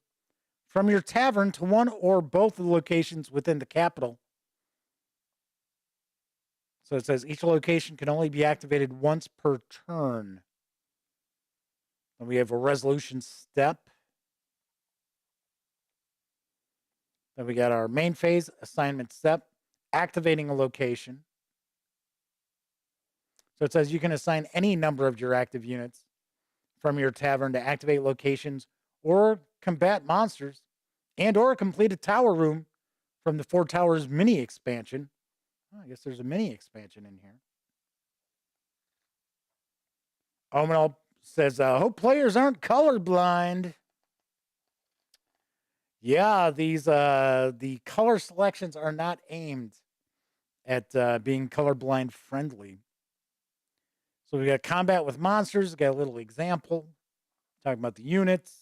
from your tavern to one or both of the locations within the capital. So it says each location can only be activated once per turn. And we have a resolution step. Then we got our main phase assignment step, activating a location. So it says you can assign any number of your active units from your tavern to activate locations or combat monsters and or complete a tower room from the 4 Towers mini expansion. Oh, I guess there's a mini expansion in here. Omenal says, hope players aren't colorblind. Yeah, these the color selections are not aimed at being colorblind friendly. So we got combat with monsters. We got a little example talking about the units.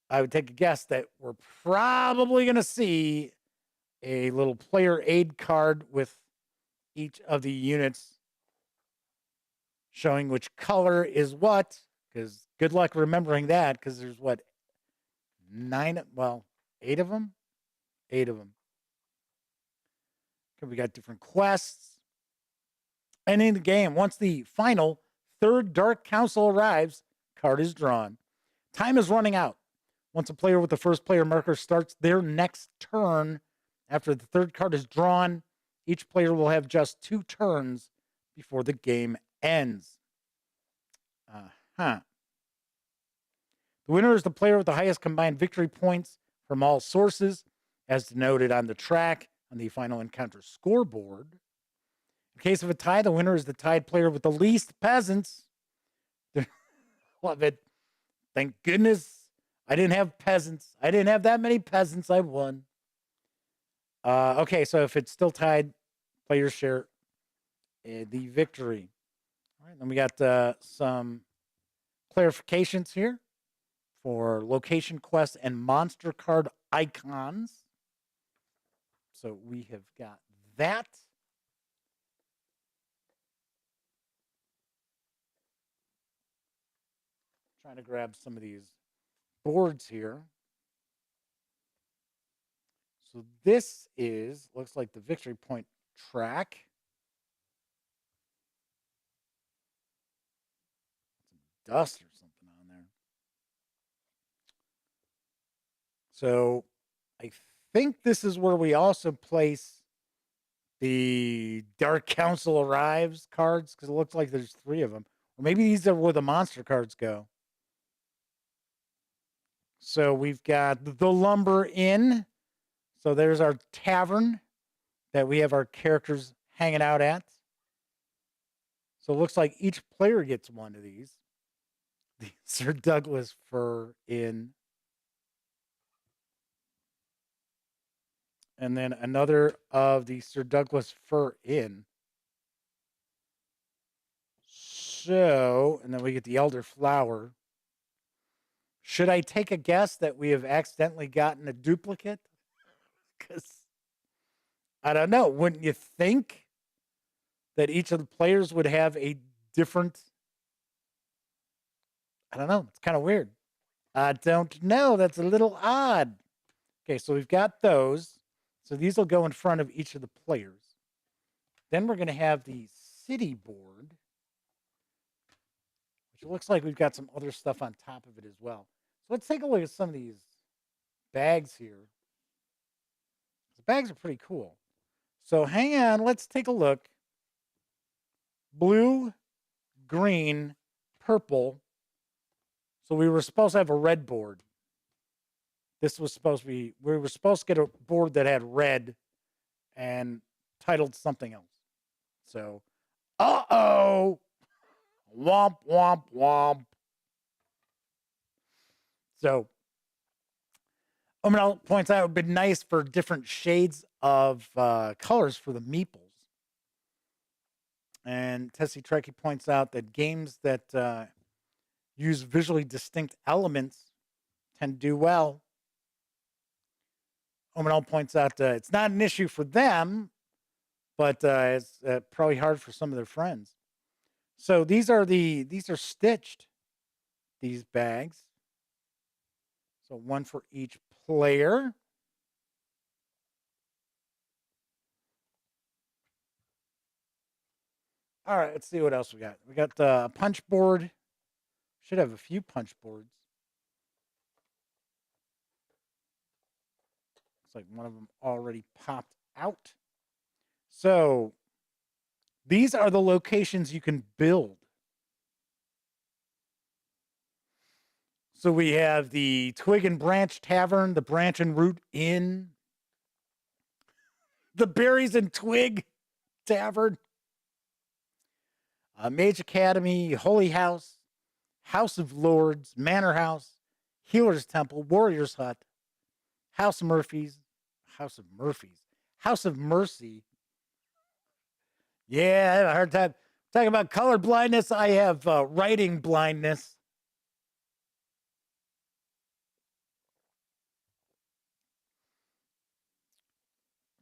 I would take a guess that we're probably going to see a little player aid card with each of the units showing which color is what, because good luck remembering that, because there's what, 8 of them? 8 of them. Okay, we got different quests. And in the game, once the final 3rd Dark Council arrives, card is drawn. Time is running out. Once a player with the first player marker starts their next turn, after the third card is drawn, each player will have just 2 turns before the game ends. The winner is the player with the highest combined victory points from all sources, as denoted on the track on the final encounter scoreboard. In case of a tie, the winner is the tied player with the least peasants. Love it. Thank goodness I didn't have peasants. I didn't have that many peasants. I won. Okay, so if it's still tied, players share the victory. All right, then we got some clarifications here for location quests and monster card icons. So we have got that. Trying to grab some of these boards here. So this looks like the victory point track. Some dust or something on there. So I think this is where we also place the Dark Council Arrives cards, because it looks like there's 3 of them. Or maybe these are where the monster cards go. So we've got the Lumber Inn. So there's our tavern that we have our characters hanging out at. So it looks like each player gets one of these. The Sir Douglas Fir Inn. And then another of the Sir Douglas Fir Inn. So, and then we get the Elder Flower. Should I take a guess that we have accidentally gotten a duplicate? Because, I don't know, wouldn't you think that each of the players would have a different, I don't know, it's kind of weird. I don't know, that's a little odd. Okay, so we've got those. So these will go in front of each of the players. Then we're going to have the city board, which looks like we've got some other stuff on top of it as well. So let's take a look at some of these bags here. The bags are pretty cool. So hang on, let's take a look. Blue, green, purple. So we were supposed to have a red board. This was supposed to be, we were supposed to get a board that had red and titled something else. So, uh-oh. Womp, womp, womp. So, Omenel points out it would be nice for different shades of colors for the meeples. And Tessie Trekkie points out that games that use visually distinct elements tend to do well. Omenel points out it's not an issue for them, but it's probably hard for some of their friends. So these are stitched, these bags. So one for each player. All right, let's see what else we got. We got a punch board. Should have a few punch boards. Looks like one of them already popped out. So these are the locations you can build. So we have the Twig and Branch Tavern, the Branch and Root Inn, the Berries and Twig Tavern, Mage Academy, Holy House, House of Lords, Manor House, Healer's Temple, Warrior's Hut, House of Mercy. Yeah, I have a hard time talking about color blindness. I have writing blindness.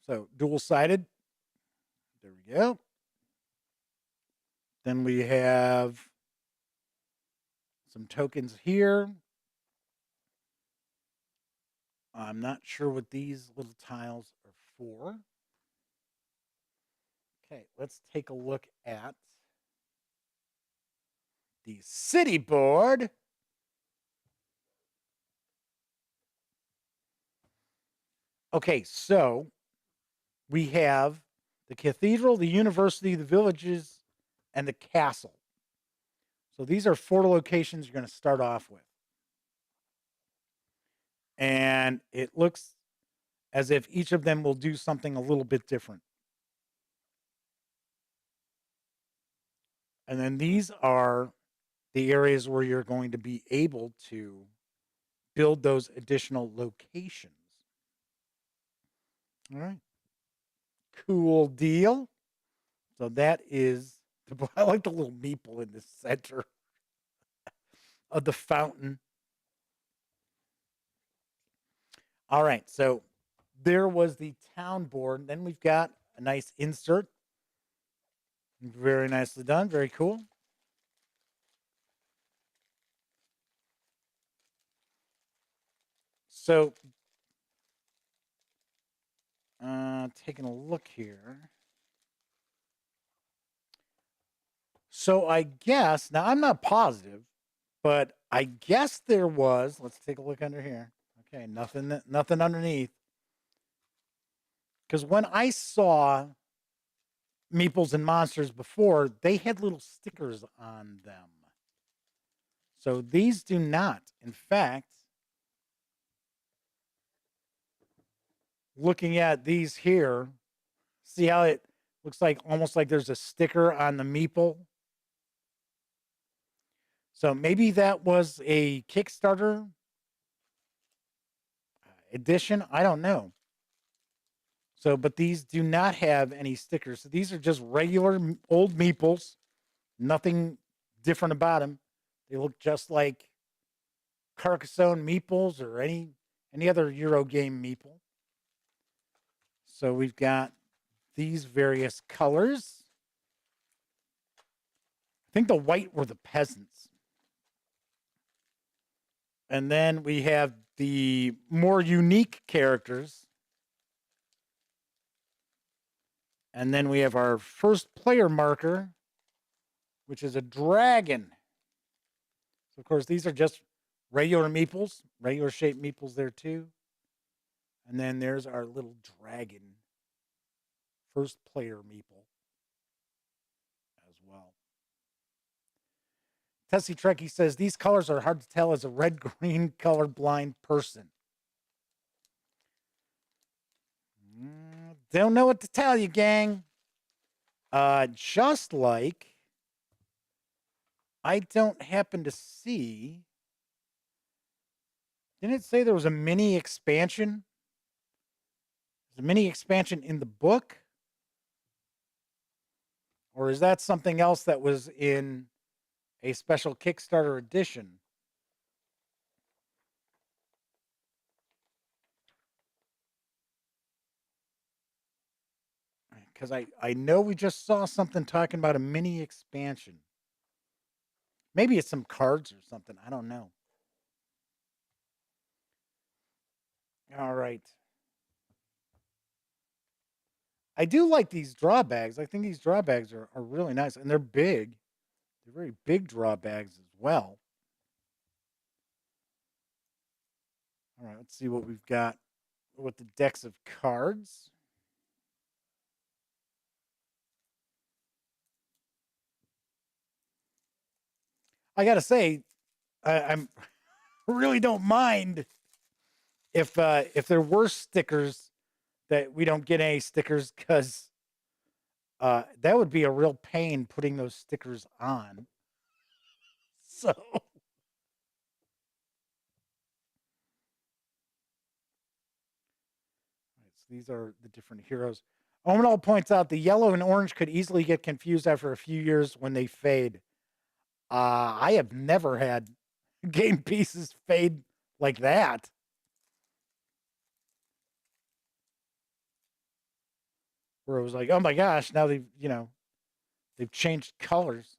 So dual-sided. There we go. Then we have some tokens here. I'm not sure what these little tiles are for. Okay, let's take a look at the city board. Okay, so we have the cathedral, the university, the villages, and the castle. So these are 4 locations you're going to start off with. And it looks as if each of them will do something a little bit different. And then these are the areas where you're going to be able to build those additional locations. All right. Cool deal. So that is, I like the little meeple in the center of the fountain. All right. So there was the town board. Then we've got a nice insert. Very nicely done. Very cool. So, taking a look here. So I guess, now I'm not positive, but I guess there was, let's take a look under here. Okay, nothing underneath. Because when I saw Meeples and Monsters before, they had little stickers on them. So these do not. In fact, looking at these here, see how it looks like almost like there's a sticker on the meeple? So maybe that was a Kickstarter edition. I don't know. So, but these do not have any stickers. So these are just regular old meeples. Nothing different about them. They look just like Carcassonne meeples or any other Euro game meeple. So we've got these various colors. I think the white were the peasants. And then we have the more unique characters. And then we have our first player marker, which is a dragon. So, of course, these are just regular meeples, regular shaped meeples there too. And then there's our little dragon, first player meeple as well. Tessie Trekkie says, these colors are hard to tell as a red-green colorblind person. Don't know what to tell you, gang. Just like I don't happen to see. Didn't it say there was a mini expansion? There's a mini expansion in the book? Or is that something else that was in a special Kickstarter edition? Because I know we just saw something talking about a mini expansion. Maybe it's some cards or something. I don't know. All right. I do like these draw bags. I think these draw bags are really nice. And they're big. They're very big draw bags as well. All right, let's see what we've got with the decks of cards. I gotta say, I'm really don't mind if there were stickers that we don't get any stickers, because that would be a real pain putting those stickers on. So, these are the different heroes. Omenal points out the yellow and orange could easily get confused after a few years when they fade. I have never had game pieces fade like that. Where it was like, oh my gosh, now they've changed colors.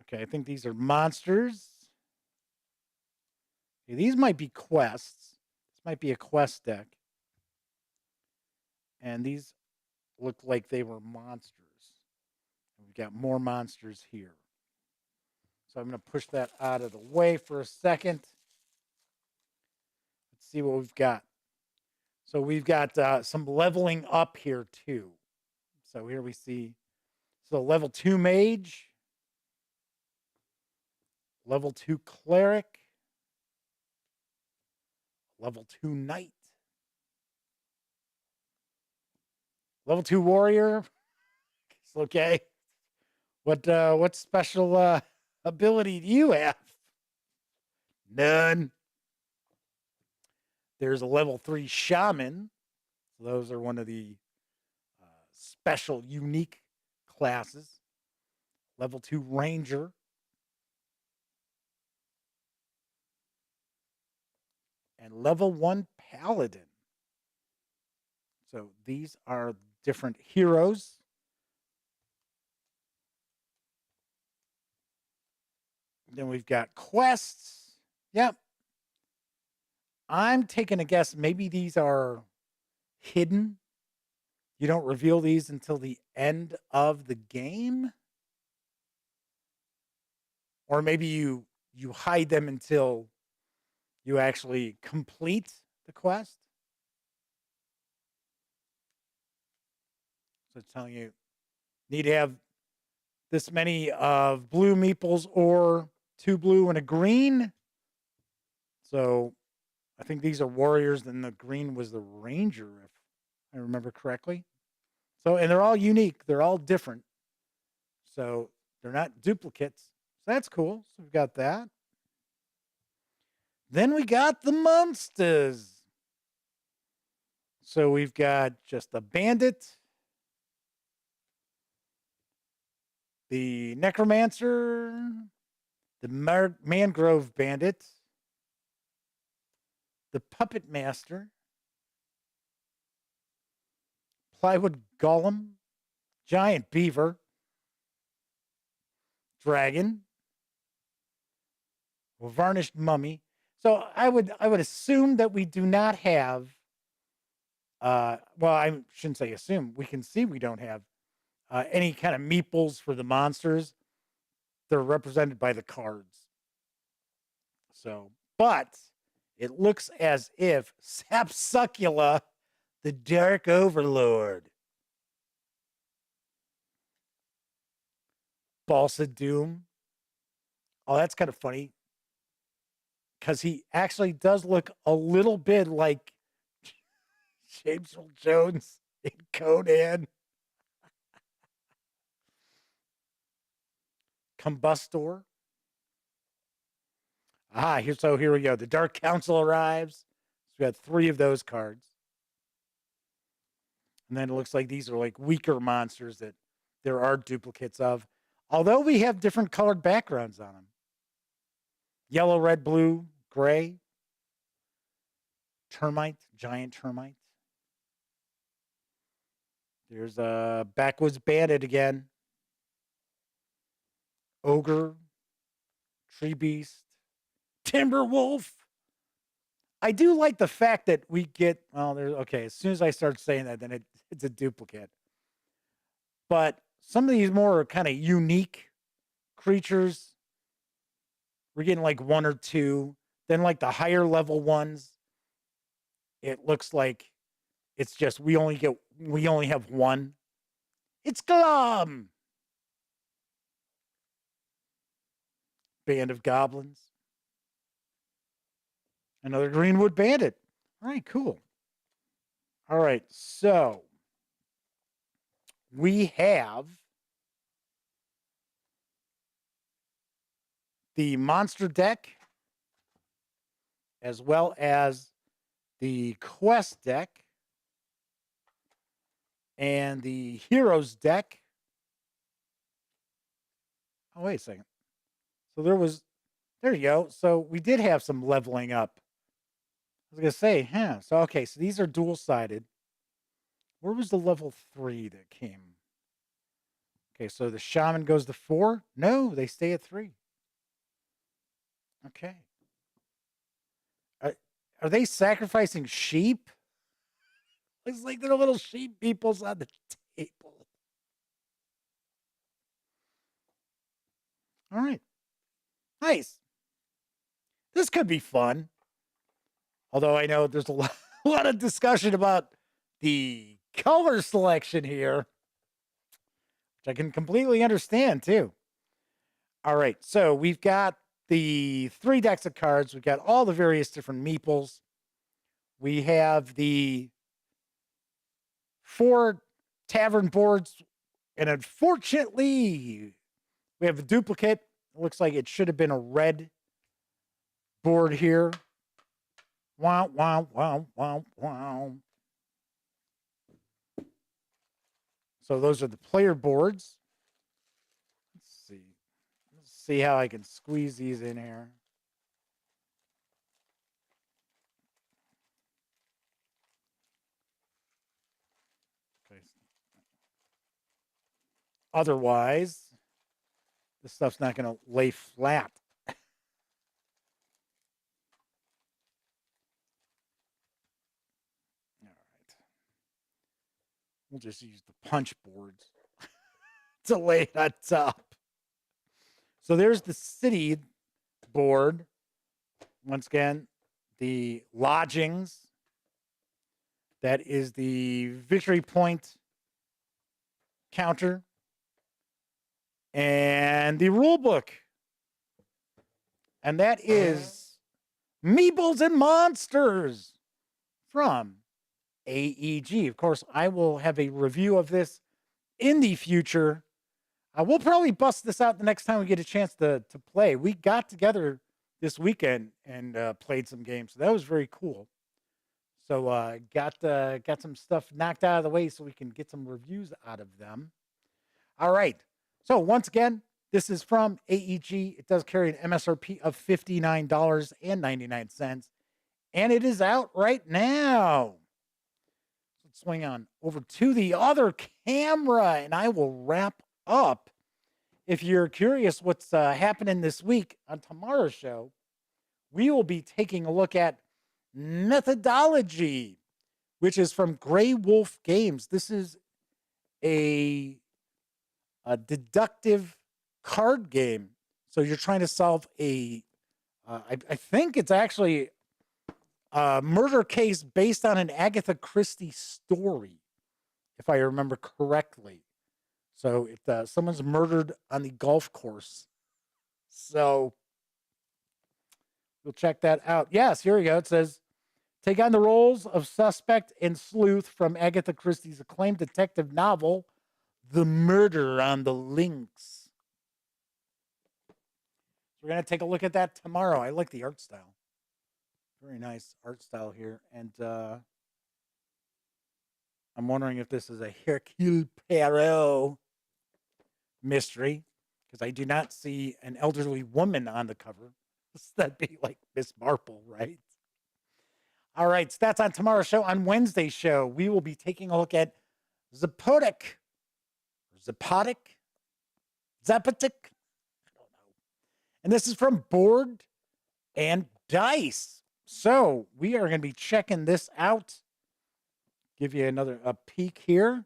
Okay, I think these are monsters. Okay, these might be quests. This might be a quest deck. And these look like they were monsters. We've got more monsters here. So I'm going to push that out of the way for a second. Let's see what we've got. So we've got some leveling up here too. So here we see, so level 2 mage, level 2 cleric, level 2 knight, level 2 warrior. Okay. What special ability do you have? None. There's a level 3 shaman. So those are one of the special, unique classes. Level 2 ranger. And level 1 paladin. So these are different heroes. Then we've got quests. Yep. I'm taking a guess. Maybe these are hidden. You don't reveal these until the end of the game. Or maybe you hide them until you actually complete the quest. So it's telling you need to have this many of blue meeples or 2 blue and a green. So I think these are warriors, and the green was the ranger, if I remember correctly. So, and they're all unique. They're all different. So they're not duplicates. So that's cool. So we've got that. Then we got the monsters. So we've got just the bandit, the necromancer, the mangrove bandit, the puppet master, plywood golem, giant beaver, dragon, varnished mummy. So I would assume that we do not have well, I shouldn't say assume. We can see we don't have any kind of meeples for the monsters. They're represented by the cards. So, but it looks as if Sapsucula, the Dark Overlord, Balsa Doom. Oh, that's kind of funny. Because he actually does look a little bit like James Earl Jones in Conan. Combustor. Here we go. The Dark Council arrives. So we got 3 of those cards. And then it looks like these are like weaker monsters that there are duplicates of. Although we have different colored backgrounds on them. Yellow, red, blue, gray. Termite, giant termite. There's a backwoods bandit again. Ogre, tree beast, timber wolf. I do like the fact that we get, well, there's, okay, as soon as I start saying that, then it's a duplicate. But some of these more kind of unique creatures, we're getting like 1 or 2. Then like the higher level ones, it looks like it's just we only have 1. It's Glum. Band of goblins. Another Greenwood bandit. All right, cool. All right, so we have the monster deck as well as the quest deck and the heroes deck. Oh, wait a second. So there you go. So we did have some leveling up. I was going to say, So, okay, so these are dual-sided. Where was the level 3 that came? Okay, so the shaman goes to 4? No, they stay at 3. Okay. Are they sacrificing sheep? Looks like they're little sheep peoples on the table. All right. Nice. This could be fun. Although I know there's a lot, a lot of discussion about the color selection here, which I can completely understand too. All right, so we've got the 3 decks of cards. We've got all the various different meeples. We have the 4 tavern boards, and unfortunately, we have a duplicate. It looks like it should have been a red board here. Wow, wow, wow, wow, wow. So those are the player boards. Let's see. Let's see how I can squeeze these in here. Okay. Otherwise, this stuff's not going to lay flat. We'll just use the punch boards to lay it on top. So there's the city board. Once again, the lodgings. That is the victory point counter. And the rule book. And that is Meeples and Monsters from AEG. Of course, I will have a review of this in the future. We'll probably bust this out the next time we get a chance to play. We got together this weekend and played some games. So that was very cool. So got some stuff knocked out of the way so we can get some reviews out of them. All right. So once again, this is from AEG. It does carry an MSRP of $59.99. And it is out right now. Let's swing on over to the other camera and I will wrap up. If you're curious what's happening this week on tomorrow's show, we will be taking a look at Methodology, which is from Grey Wolf Games. This is a deductive card game. So you're trying to solve I think it's actually a murder case based on an Agatha Christie story, if I remember correctly. So someone's murdered on the golf course. So we'll check that out. Yes, here we go. It says, take on the roles of suspect and sleuth from Agatha Christie's acclaimed detective novel, The Murder on the Links. We're going to take a look at that tomorrow. I like the art style. Very nice art style here. And I'm wondering if this is a Hercule Poirot mystery, because I do not see an elderly woman on the cover. That'd be like Miss Marple, right? All right, so that's on tomorrow's show. On Wednesday's show, we will be taking a look at Zapotic. Zapotic? Zapotic? I don't know. And this is from Board and Dice. So we are going to be checking this out. Give you a peek here.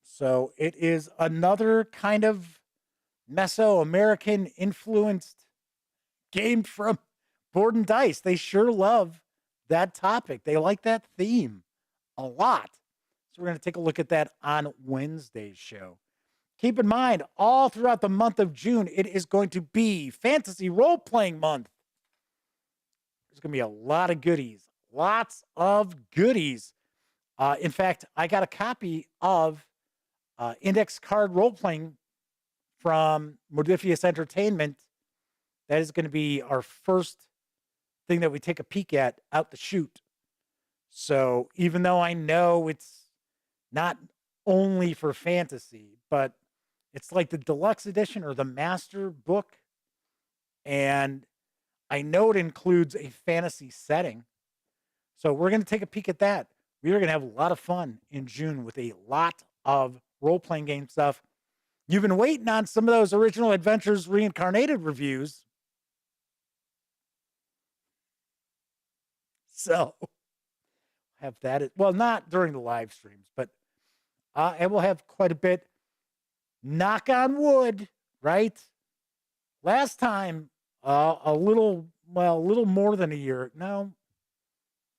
So it is another kind of Mesoamerican influenced game from Board and Dice. They sure love that topic. They like that theme a lot. So we're going to take a look at that on Wednesday's show. Keep in mind, all throughout the month of June, it is going to be Fantasy Role-Playing Month. There's going to be a lot of goodies. Lots of goodies. In fact, I got a copy of Index Card Role-Playing from Modifius Entertainment. That is going to be our first thing that we take a peek at out the chute. So even though I know it's not only for fantasy, but it's like the deluxe edition or the master book. And I know it includes a fantasy setting. So we're going to take a peek at that. We are going to have a lot of fun in June with a lot of role-playing game stuff. You've been waiting on some of those original Adventures Reincarnated reviews. So have that. Well, not during the live streams, but I will have quite a bit. Knock on wood, right? Last time, a little well, a little more than a year. No,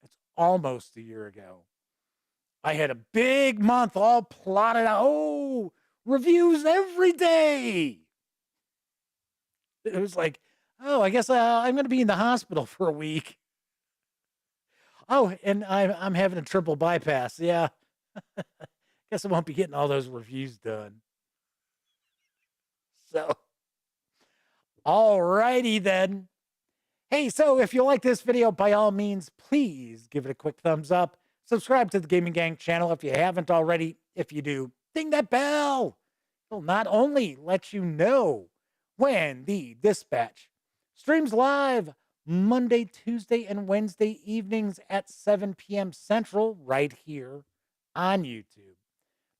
it's almost a year ago. I had a big month all plotted out. Oh, reviews every day. It was like, oh, I guess I'm going to be in the hospital for a week. Oh, and I'm having a triple bypass. Yeah. Guess I won't be getting all those reviews done. So, all righty then. Hey, so if you like this video, by all means, please give it a quick thumbs up. Subscribe to the Gaming Gang channel if you haven't already. If you do, ding that bell. It'll not only let you know when the Dispatch streams live Monday, Tuesday, and Wednesday evenings at 7 p.m. Central right here on YouTube.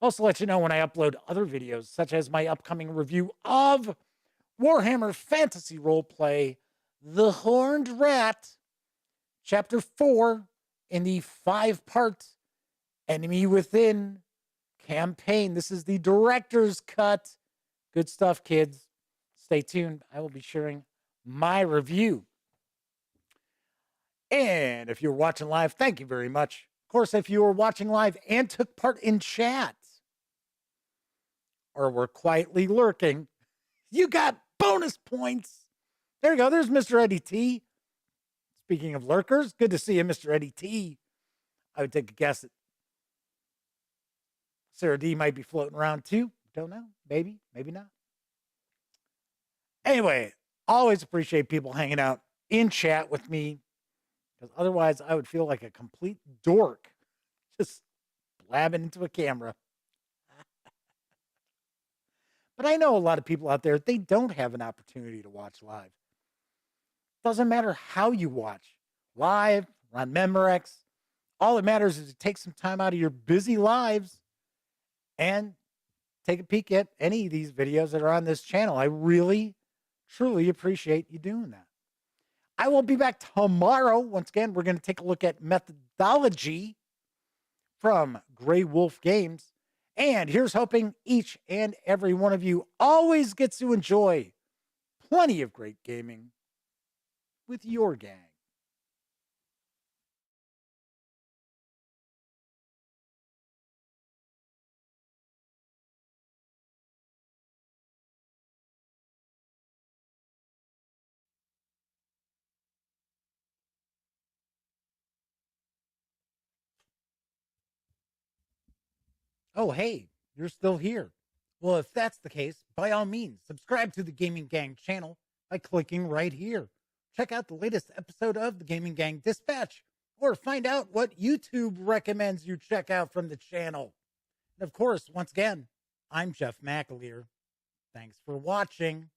Also let you know when I upload other videos, such as my upcoming review of Warhammer Fantasy Roleplay, The Horned Rat, Chapter 4 in the 5-part Enemy Within campaign. This is the director's cut. Good stuff, kids. Stay tuned. I will be sharing my review. And if you're watching live, thank you very much. Of course, if you were watching live and took part in chat or were quietly lurking, you got bonus points. There you go. There's Mr. Eddie T. Speaking of lurkers, good to see you, Mr. Eddie T. I would take a guess that Sarah D might be floating around too. Don't know. Maybe, maybe not. Anyway, always appreciate people hanging out in chat with me, because otherwise I would feel like a complete dork just blabbing into a camera. But I know a lot of people out there, they don't have an opportunity to watch live. Doesn't matter how you watch, live, or on Memorex. All that matters is to take some time out of your busy lives and take a peek at any of these videos that are on this channel. I really, truly appreciate you doing that. I will be back tomorrow. Once again, we're going to take a look at methodology from Grey Wolf Games. And here's hoping each and every one of you always gets to enjoy plenty of great gaming with your gang. Oh, hey, you're still here. Well, if that's the case, by all means, subscribe to the Gaming Gang channel by clicking right here. Check out the latest episode of the Gaming Gang Dispatch, or find out what YouTube recommends you check out from the channel. And of course, once again, I'm Jeff McAleer. Thanks for watching.